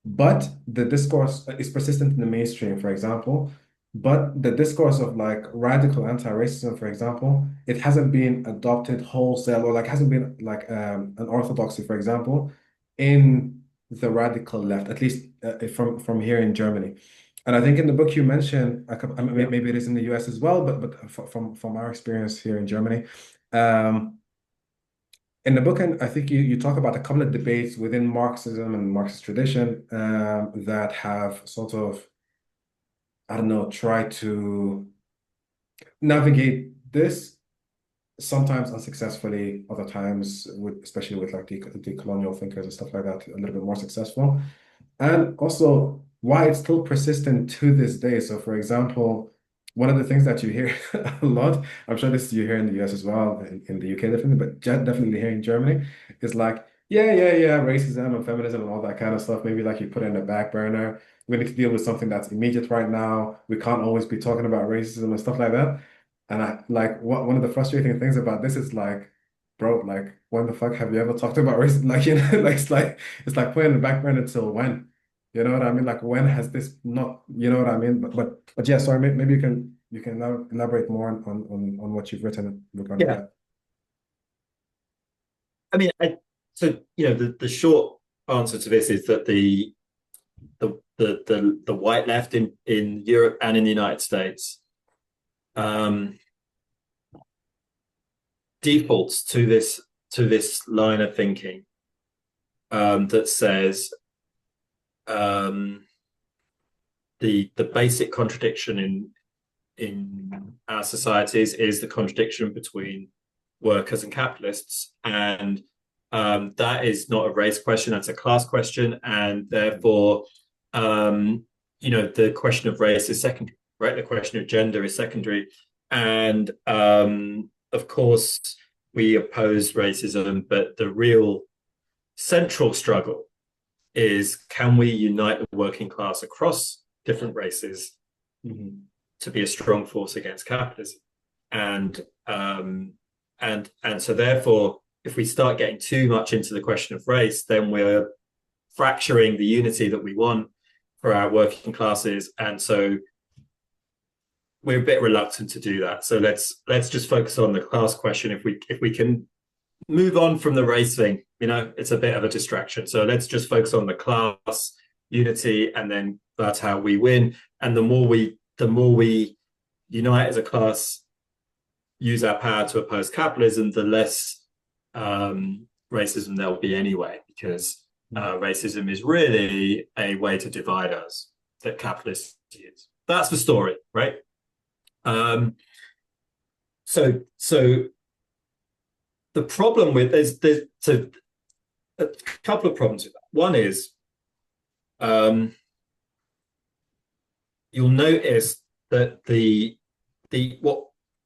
but the discourse is persistent in the mainstream, for example. But the discourse of like radical anti-racism, for example, it hasn't been adopted wholesale or like hasn't been like an orthodoxy, for example, in the radical left, at least from here in Germany. And I think in the book you mentioned, I mean, Yeah. maybe it is in the US as well, but from our experience here in Germany, um, in the book, and I think you talk about a couple of debates within Marxism and Marxist tradition that have sort of, I don't know, tried to navigate this, sometimes unsuccessfully, other times, especially with like the colonial thinkers and stuff like that, a little bit more successful. And also why it's still persistent to this day. So, for example, one of the things that you hear a lot, I'm sure this you hear in the US as well, in the UK definitely, but definitely here in Germany, is like, yeah, racism and feminism and all that kind of stuff. Maybe like you put it in the back burner. We need to deal with something that's immediate right now. We can't always be talking about racism and stuff like that. And I like one of the frustrating things about this is like, bro, like when the fuck have you ever talked about racism? Like, like it's like putting in the back burner till when? You know what I mean? Like when has this not, you know what I mean? But yeah, sorry, maybe you can elaborate more on what you've written regarding Yeah. that. I mean, so the short answer to this is that the white left in Europe and in the United States um, defaults to this line of thinking that says um, the basic contradiction in our societies is the contradiction between workers and capitalists, and that is not a race question; that's a class question, and therefore, the question of race is secondary, right? The question of gender is secondary, and of course. we oppose racism, but the real central struggle is, can we unite the working class across different races to be a strong force against capitalism? And so therefore, if we start getting too much into the question of race, then we're fracturing the unity that we want for our working classes. And so we're a bit reluctant to do that. So let's just focus on the class question. If we can move on from the race thing, it's a bit of a distraction. So let's just focus on the class unity, and then that's how we win. And the more we unite as a class, use our power to oppose capitalism, the less racism there'll be anyway, because racism is really a way to divide us that capitalists use. That's the story, right? So the problem with there's a couple of problems with that. One is you'll notice that the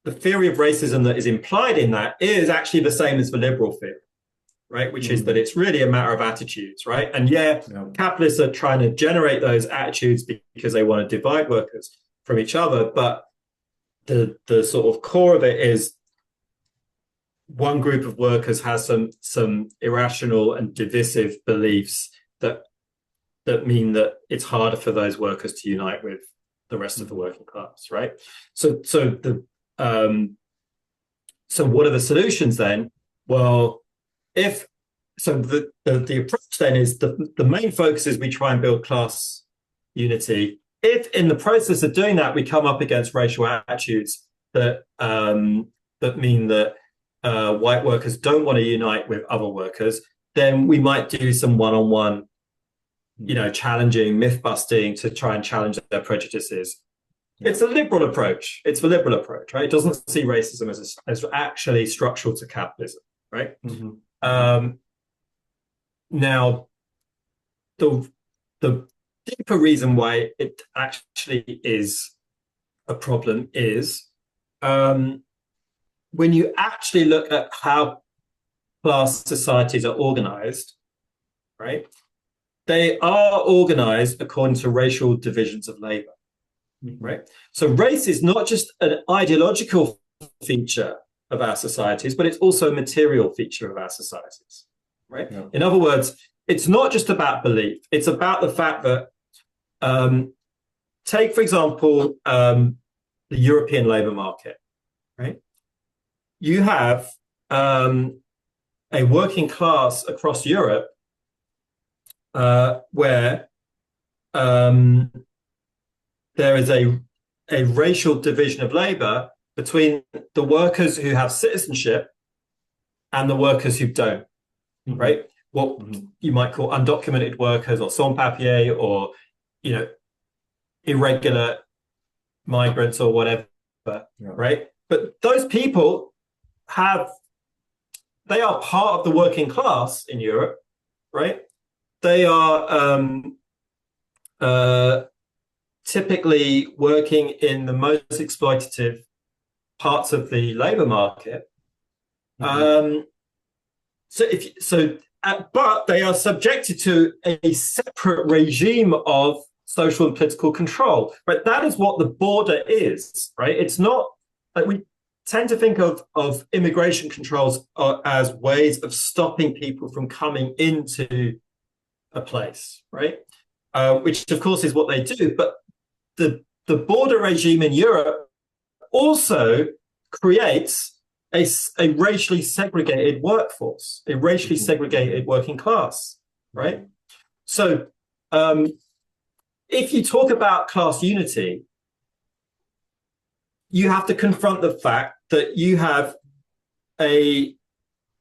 theory of racism that is implied in that is actually the same as the liberal theory, right? Which is that it's really a matter of attitudes, right? And capitalists are trying to generate those attitudes because they want to divide workers from each other, but the sort of core of it is one group of workers has some irrational and divisive beliefs that mean that it's harder for those workers to unite with the rest of the working class, right? So what are the solutions then? Well, the approach then is the main focus is we try and build class unity. If in the process of doing that we come up against racial attitudes that mean that white workers don't want to unite with other workers, then we might do some one-on-one, challenging, myth busting to try and challenge their prejudices. It's a liberal approach. It's the liberal approach, right? It doesn't see racism as actually structural to capitalism, right? Now, the deeper reason why it actually is a problem is when you actually look at how class societies are organized, right? They are organized according to racial divisions of labor, right? So race is not just an ideological feature of our societies, but it's also a material feature of our societies, right? Yeah. In other words, it's not just about belief. It's about the fact that, take, for example, the European labor market, right? You have a working class across Europe where there is a racial division of labor between the workers who have citizenship and the workers who don't, right? What you might call undocumented workers or sans-papiers or, irregular migrants or whatever, right? But those people they are part of the working class in Europe, right? They are typically working in the most exploitative parts of the labor market. But they are subjected to a separate regime of social and political control. Right? That is what the border is, right? It's not like we tend to think of immigration controls as ways of stopping people from coming into a place, right? Which of course is what they do. But the border regime in Europe also creates a racially segregated workforce, a racially segregated working class, right? So if you talk about class unity, you have to confront the fact that you have an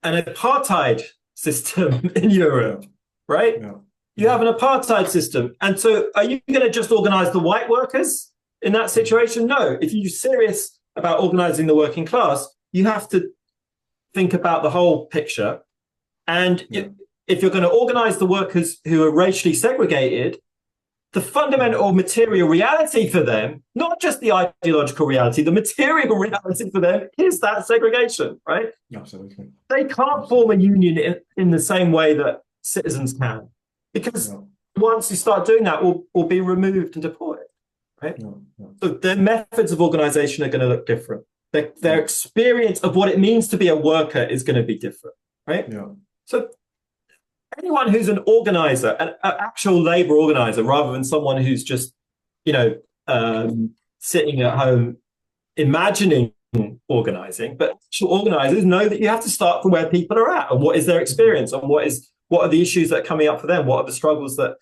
apartheid system in Europe, right? Yeah. You have an apartheid system. And so are you going to just organize the white workers in that situation? No. If you're serious about organizing the working class, you have to think about the whole picture. And if you're going to organize the workers who are racially segregated, the fundamental material reality for them, not just the ideological reality, the material reality for them is that segregation, right? Absolutely. They can't form a union in the same way that citizens can, because once you start doing that, will be removed and deported, right? So their methods of organization are going to look different. Their experience of what it means to be a worker is going to be different, right? So anyone who's an organizer, an actual labor organizer, rather than someone who's just, sitting at home imagining organizing, but actual organizers know that you have to start from where people are at and what is their experience and what are the issues that are coming up for them, what are the struggles that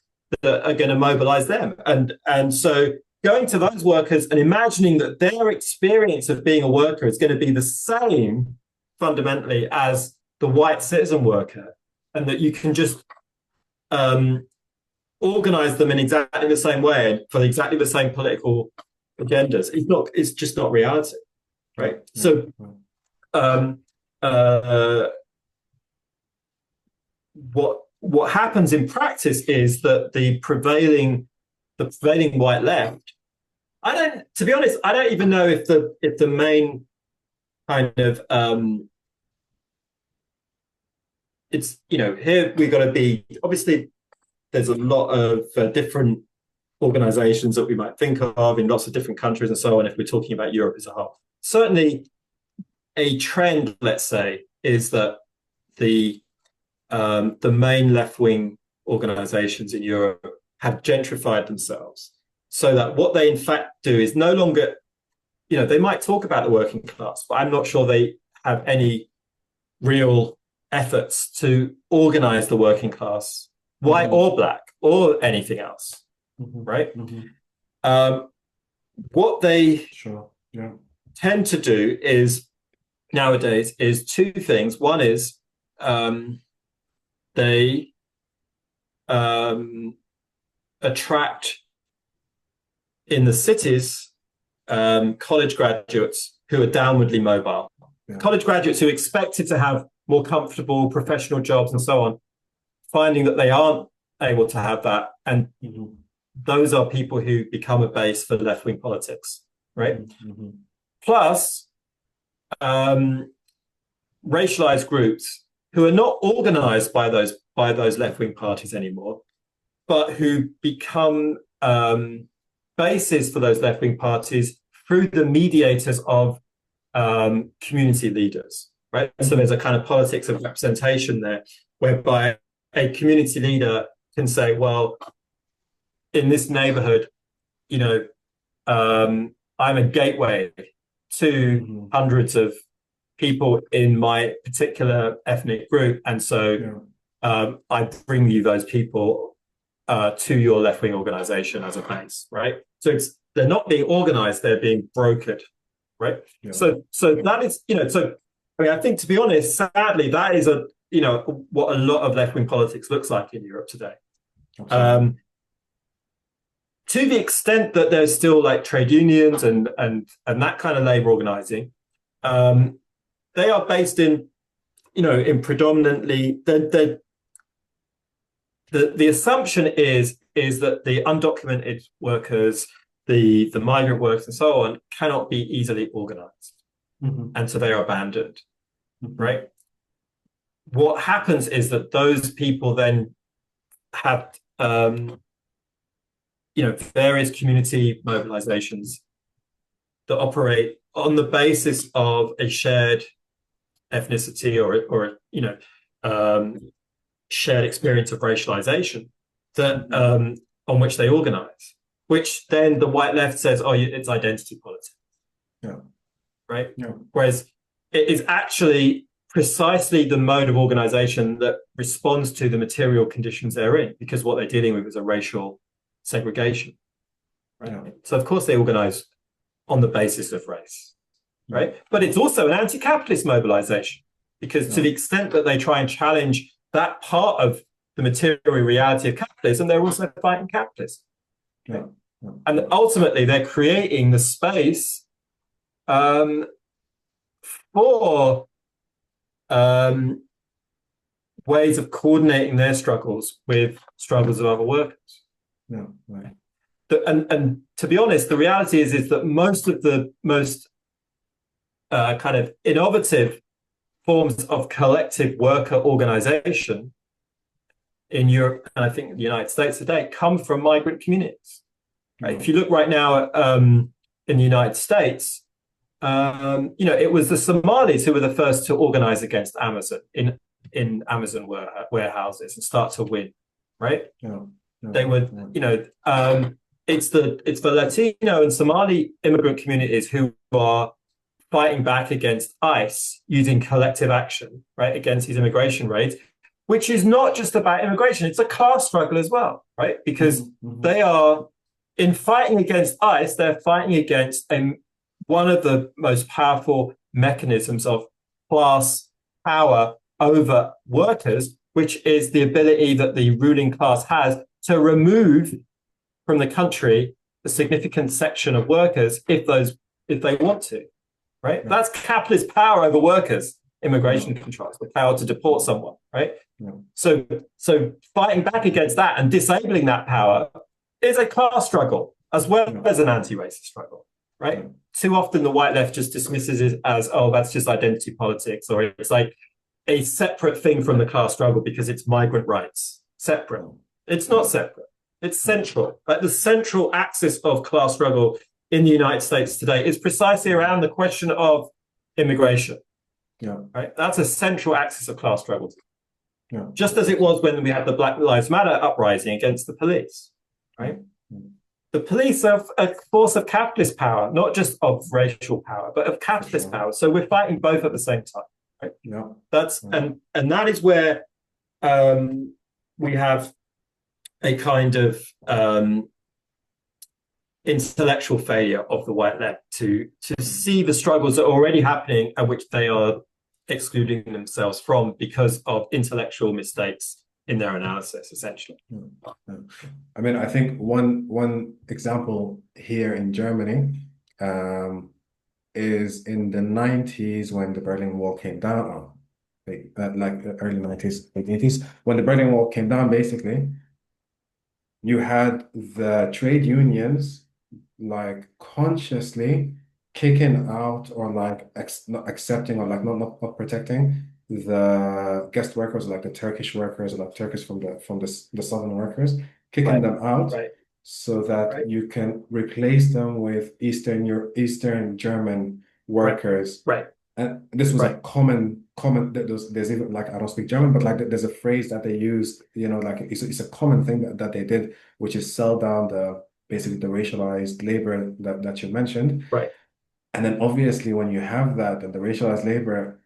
are going to mobilize them, and so going to those workers and imagining that their experience of being a worker is going to be the same fundamentally as the white citizen worker, and that you can just organize them in exactly the same way for exactly the same political agendas. It's just not reality, right? So what happens in practice is that the prevailing white left, to be honest, I don't even know if the main kind of it's, here we've got to be, obviously there's a lot of different organizations that we might think of in lots of different countries and so on, if we're talking about Europe as a whole. Certainly a trend, let's say, is that the main left-wing organizations in Europe have gentrified themselves, so that what they in fact do is no longer, they might talk about the working class, but I'm not sure they have any real efforts to organize the working class, white or black or anything else, right? What they tend to do is nowadays is two things. One is they attract in the cities college graduates who are downwardly mobile, college graduates who expected to have more comfortable professional jobs and so on, finding that they aren't able to have that. And those are people who become a base for left-wing politics, right? Plus, racialized groups who are not organized by those left-wing parties anymore, but who become bases for those left-wing parties through the mediators of community leaders, right? So there's a kind of politics of representation there, whereby a community leader can say, well, in this neighborhood, I'm a gateway to hundreds of people in my particular ethnic group, and so I bring you those people to your left-wing organization as a base, right? So they're not being organized; they're being brokered, right? So that is, so I mean, I think, to be honest, sadly, that is what a lot of left-wing politics looks like in Europe today. To the extent that there's still like trade unions and that kind of labor organizing, they are based in predominantly the assumption is that the undocumented workers, the migrant workers and so on cannot be easily organized, and so they are abandoned, right? What happens is that those people then have various community mobilizations that operate on the basis of a shared ethnicity or shared experience of racialization that on which they organize, which then the white left says, oh, it's identity politics. Right? Whereas it is actually precisely the mode of organization that responds to the material conditions they're in, because what they're dealing with is a racial segregation. Right? So of course they organize on the basis of race, right? But it's also an anti-capitalist mobilization, because to the extent that they try and challenge that part of the material reality of capitalism, they're also fighting capitalism. Okay? And ultimately they're creating the space for ways of coordinating their struggles with struggles of other workers. and to be honest, the reality is that most of the most kind of innovative forms of collective worker organization in Europe and I think the United States today come from migrant communities. Right? If No, you look right now in the United States, it was the Somalis who were the first to organize against Amazon in Amazon warehouses and start to win. Right? no, They no, were, no, it's the Latino and Somali immigrant communities who are fighting back against ICE using collective action, right, against these immigration raids, which is not just about immigration, it's a class struggle as well, right? Because mhm, mhm, they are, in fighting against ICE, they're fighting against one of the most powerful mechanisms of class power over workers, which is the ability that the ruling class has to remove from the country a significant section of workers if they want to, right? yeah, That's capitalist power over workers, immigration no, controls, the power to deport someone, right? no, So fighting back against that and disabling that power is a class struggle as well no, as an anti-racist struggle, right? no, Too often the white left just dismisses it as, oh, that's just identity politics, or it's like a separate thing from the class struggle because it's migrant rights. Separate. no, It's not no, separate. It's no, central. Like the central axis of class struggle in the United States today is precisely around the question of immigration. yeah, Right? That's a central axis of class struggle, yeah, just as it was when we had the Black Lives Matter uprising against the police. yeah, Right? The police are a force of capitalist power, not just of racial power, but of for capitalist sure. power. So we're fighting both at the same time. Right? Yeah, That's yeah, and that is where we have a kind of intellectual failure of the white left to see the struggles that are already happening and which they are excluding themselves from because of intellectual mistakes in their analysis, essentially. yeah, yeah. I mean, I think one example here in Germany um, is in the 90s when the Berlin Wall came down, like early 90s, late 80s, when the Berlin Wall came down, basically, you had the trade unions like consciously kicking out or like not accepting or like not protecting the guest workers, like the Turkish workers or like Turkish from the southern workers, kicking Right, them out right, so that right, you can replace them with Eastern German right, workers. right, And this was a right, common, there's even like, I don't speak German, but like there's a phrase that they used, like it's a common thing that they did, which is sell down basically the racialized labor that you mentioned. right, And then obviously when you have that and the racialized labor,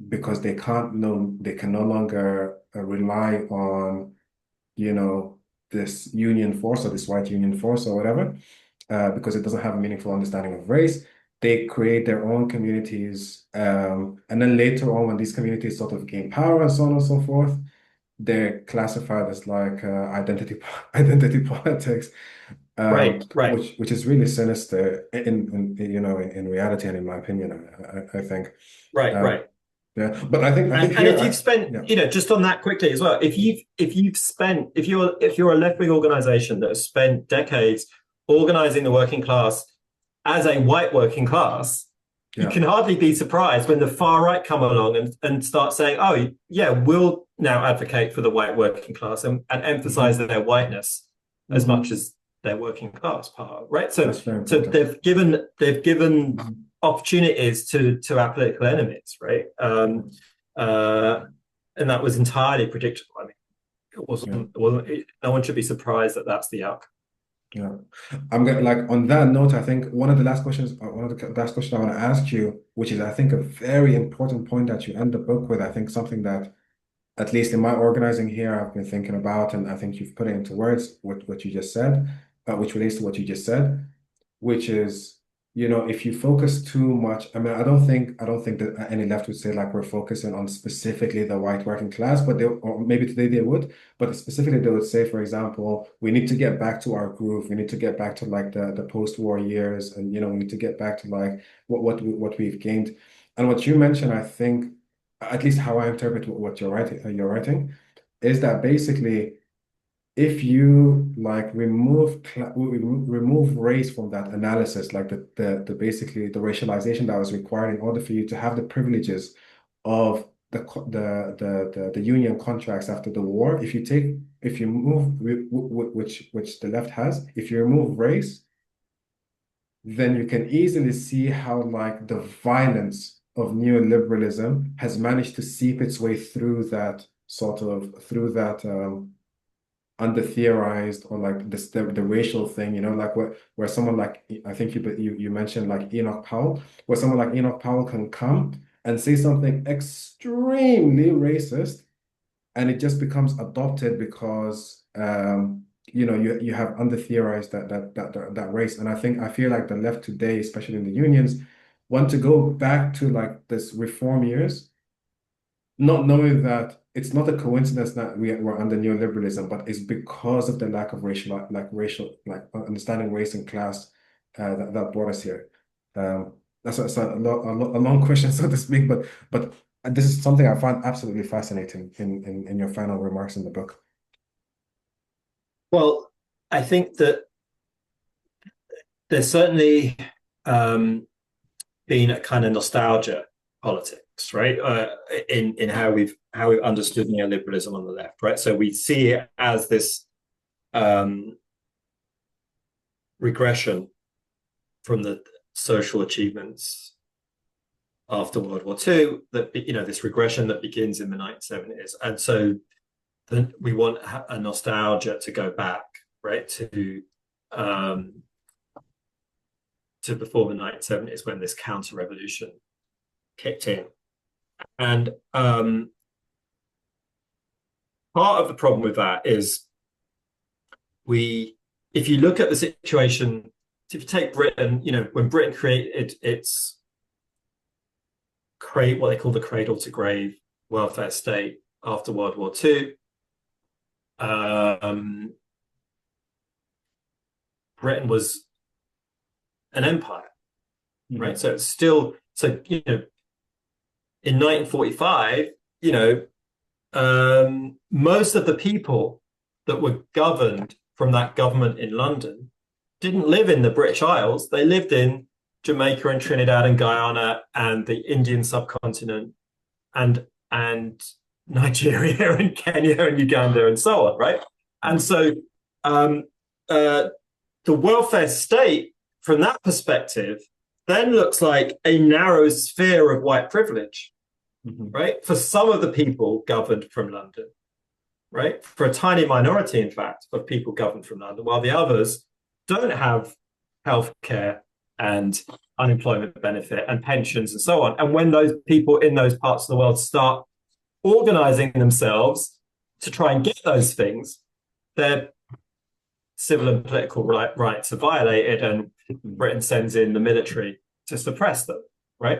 because they can no longer rely on, this union force or this white union force or whatever, because it doesn't have a meaningful understanding of race. They create their own communities. And then later on, when these communities sort of gain power and so on and so forth, they're classified as like identity politics, right, right, which is really sinister in reality and in my opinion, I think. right, Um, right. yeah, but I think And here, if you've spent, yeah, just on that quickly as well, if you're a left wing organization that has spent decades organizing the working class as a white working class, you yeah, can hardly be surprised when the far right come along and start saying, oh, yeah, we'll now advocate for the white working class and emphasize hmm their whiteness as much hmm as their working class part, right? that's very So important. they've given Mhm. opportunities to our political enemies, right? Yeah, Uh, and that was entirely predictable. I mean, yeah. no one should be surprised that that's the outcome. Yeah, I'm gonna like on that note. I think one of the last questions I want to ask you, which is I think a very important point that you end the book with. I think something that, at least in my organizing here, I've been thinking about, and I think you've put it into words with what you just said, which relates to what you just said, which is, if you focus too much, I mean, I don't think that any left would say like we're focusing on specifically the white working class, but or maybe today they would, but specifically they would say, for example, we need to get back to our groove. We need to get back to like the post-war years, and we need to get back to like what we've gained. And what you mentioned, I think, at least how I interpret what you're writing, is that basically if you like remove race from that analysis, like the basically the racialization that was required in order for you to have the privileges of the union contracts after the war, if you move which the left has, if you remove race, then you can easily see how like the violence of neoliberalism has managed to seep its way through that through that under theorized, or like this the racial thing, like where someone like, I think you mentioned like Enoch Powell, where someone like Enoch Powell can come and say something extremely racist, and it just becomes adopted because you have under theorized that race. And I feel like the left today, especially in the unions, want to go back to like this reform years, not knowing that it's not a coincidence that we're under neoliberalism, but it's because of the lack of racial understanding race and class, that brought us here. That's a long question, so to speak, but this is something I find absolutely fascinating in your final remarks in the book. Well, I think that there's certainly been a kind of nostalgia politics, right? In how we've understood neoliberalism on the left, right? So we see it as this regression from the social achievements after World War II, that this regression that begins in the 1970s, and so then we want a nostalgia to go back, right, to before the 1970s, when this counter revolution kicked in. And part of the problem with that is if you look at the situation, if you take Britain, when Britain created what they call the cradle to grave welfare state after World War II, Britain was an empire, right? So it's still, in 1945, most of the people that were governed from that government in London didn't live in the British Isles. They lived in Jamaica and Trinidad and Guyana and the Indian subcontinent and Nigeria and Kenya and Uganda and so on, right? And so the welfare state, from that perspective, then looks like a narrow sphere of white privilege, right? For some of the people governed from London, right? For a tiny minority, in fact, of people governed from London, while the others don't have healthcare and unemployment benefit and pensions and so on. And when those people in those parts of the world start organizing themselves to try and get those things, their civil and political rights are violated, and Britain sends in the military to suppress them, right?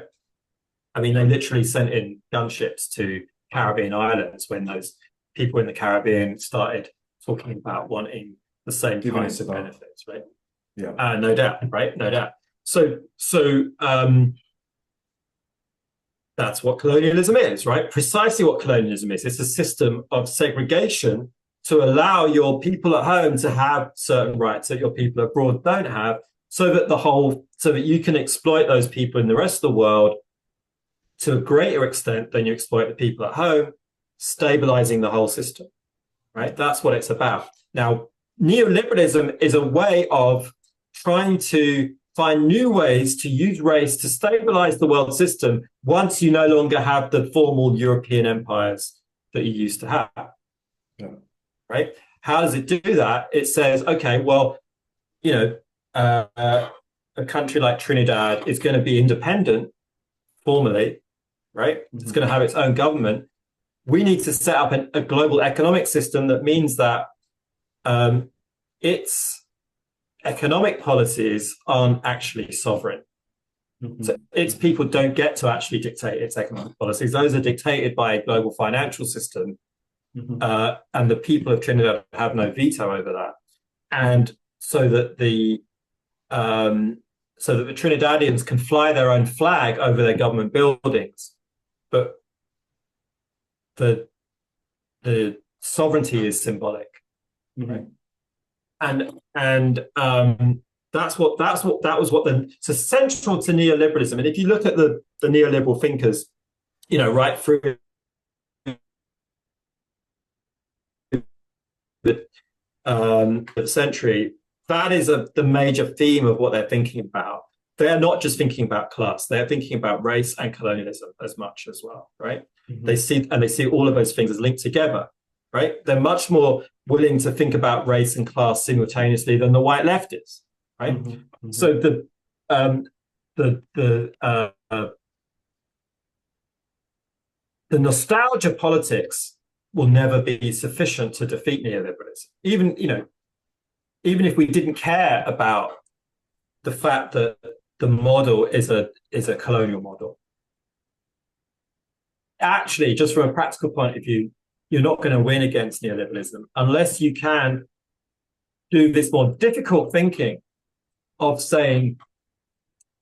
I mean, they literally sent in gunships to Caribbean islands when those people in the Caribbean started talking about wanting the same kinds of benefits, right? Yeah. No doubt, right? No doubt. So that's what colonialism is, right? Precisely what colonialism is. It's a system of segregation to allow your people at home to have certain rights that your people abroad don't have, so that you can exploit those people in the rest of the world to a greater extent than you exploit the people at home, stabilizing the whole system, right? That's what it's about. Now, neoliberalism is a way of trying to find new ways to use race to stabilize the world system once you no longer have the formal European empires that you used to have. Yeah. Right? How does it do that? It says, okay, well, a country like Trinidad is going to be independent formally, right? It's going to have its own government. We need to set up a global economic system that means that its economic policies aren't actually sovereign. So its people don't get to actually dictate its economic policies. Those are dictated by a global financial system. And the people of Trinidad have no veto over that. And so that the Trinidadians can fly their own flag over their government buildings, but the sovereignty is symbolic, right? Hmm. And that was what the so central to neoliberalism. And if you look at the neoliberal thinkers, right through the century, that is the major theme of what they're thinking about. They're not just thinking about class; they're thinking about race and colonialism as much as well, right? They Hmm. see all of those things as linked together, right? They're much more willing to think about race and class simultaneously than the white left is, right? Hmm. Hmm. So um, the nostalgia politics will never be sufficient to defeat neoliberalism. Even if we didn't care about the fact that the model is a colonial model. Actually, just from a practical point of view, you're not going to win against neoliberalism unless you can do this more difficult thinking of saying,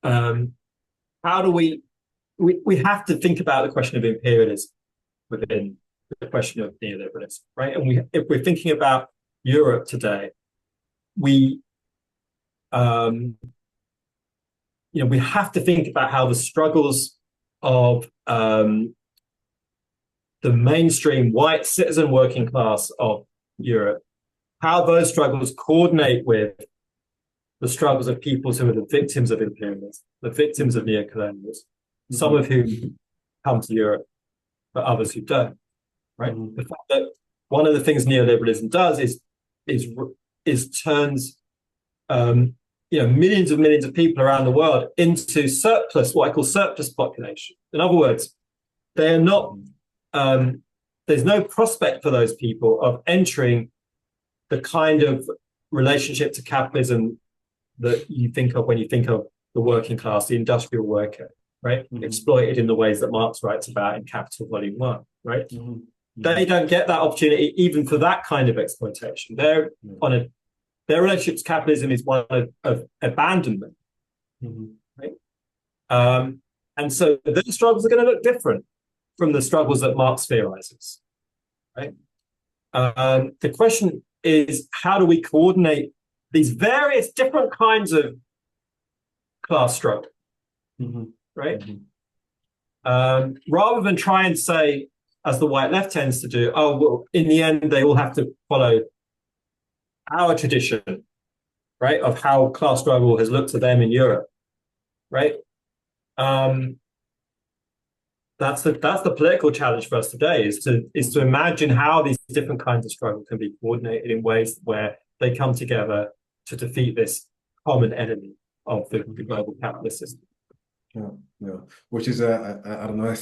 um, how do we have to think about the question of imperialism within the question of neoliberalism, right? And if we're thinking about Europe today, we um, we have to think about how the struggles of the mainstream white citizen working class of Europe, how those struggles coordinate with the struggles of peoples who are the victims of imperialism, the victims of neocolonialism, some of Hmm. whom come to Europe, but others who don't. Right? Hmm. The fact that one of the things neoliberalism does is is turns millions of people around the world into surplus, what I call surplus population. In other words, they're not. Um, there's no prospect for those people of entering the kind of relationship to capitalism that you think of when you think of the working class, the industrial worker, right? Hmm. Exploited in the ways that Marx writes about in Capital Volume One, right? Hmm. They Hmm. don't get that opportunity even for that kind of exploitation. On a their relationship to capitalism is one of abandonment, Hmm. right? Um, and so the struggles are going to look different from the struggles that Marx theorizes, right? The question is, how do we coordinate these various different kinds of class struggle, Hmm. right? Hmm. Rather than try and say, as the white left tends to do, oh, well, in the end, they all have to follow our tradition, right, of how class struggle has looked to them in Europe, right? Um, that's the political challenge for us today is to Hmm. imagine how these different kinds of struggle can be coordinated in ways where they come together to defeat this common enemy of the Hmm. global capitalist system. Yeah, yeah. Which is I don't know,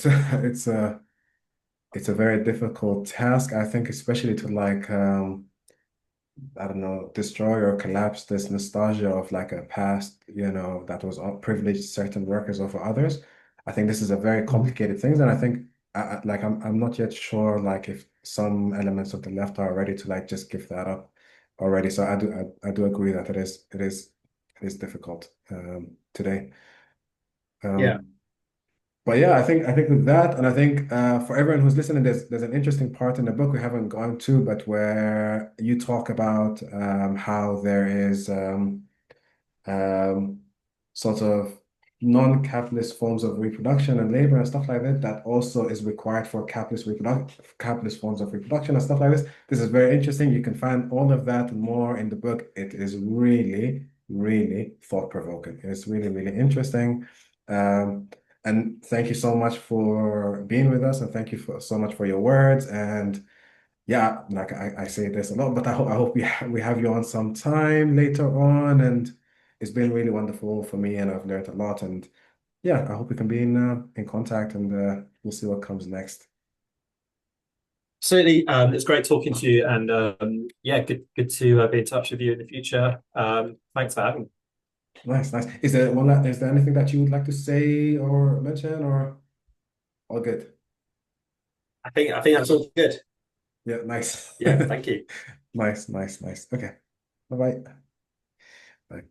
it's a very difficult task, I think, especially to like I don't know, destroy or collapse this nostalgia of like a past, that was privileged certain workers over others. I think this is a very Mm-hmm. complicated thing, and I think like I'm not yet sure like if some elements of the left are ready to like just give that up already. So I do agree that it is difficult today. Yeah. Um, but yeah, I think with that, and I think for everyone who's listening, there's an interesting part in the book we haven't gone to, but where you talk about how there is um, sort of non-capitalist forms of reproduction and labor and stuff like that that also is required for capitalist forms of reproduction and stuff like this. This is very interesting. You can find all of that and more in the book. It is really, really thought-provoking. It's really, really interesting. Um, and thank you so much for being with us, and thank you so much for your words. And yeah, like I say this a lot, but I hope we have you on some time later on. And it's been really wonderful for me, and I've learned a lot. And yeah, I hope we can be in contact, and we'll see what comes next. Certainly, it's great talking to you, and yeah, good to be in touch with you in the future. Thanks for having me. Nice, nice. Is there anything that you would like to say or mention, or all good? I think that's all good. Yeah, nice. Yeah, thank you. Nice, nice, nice. Okay. Bye-bye. Okay.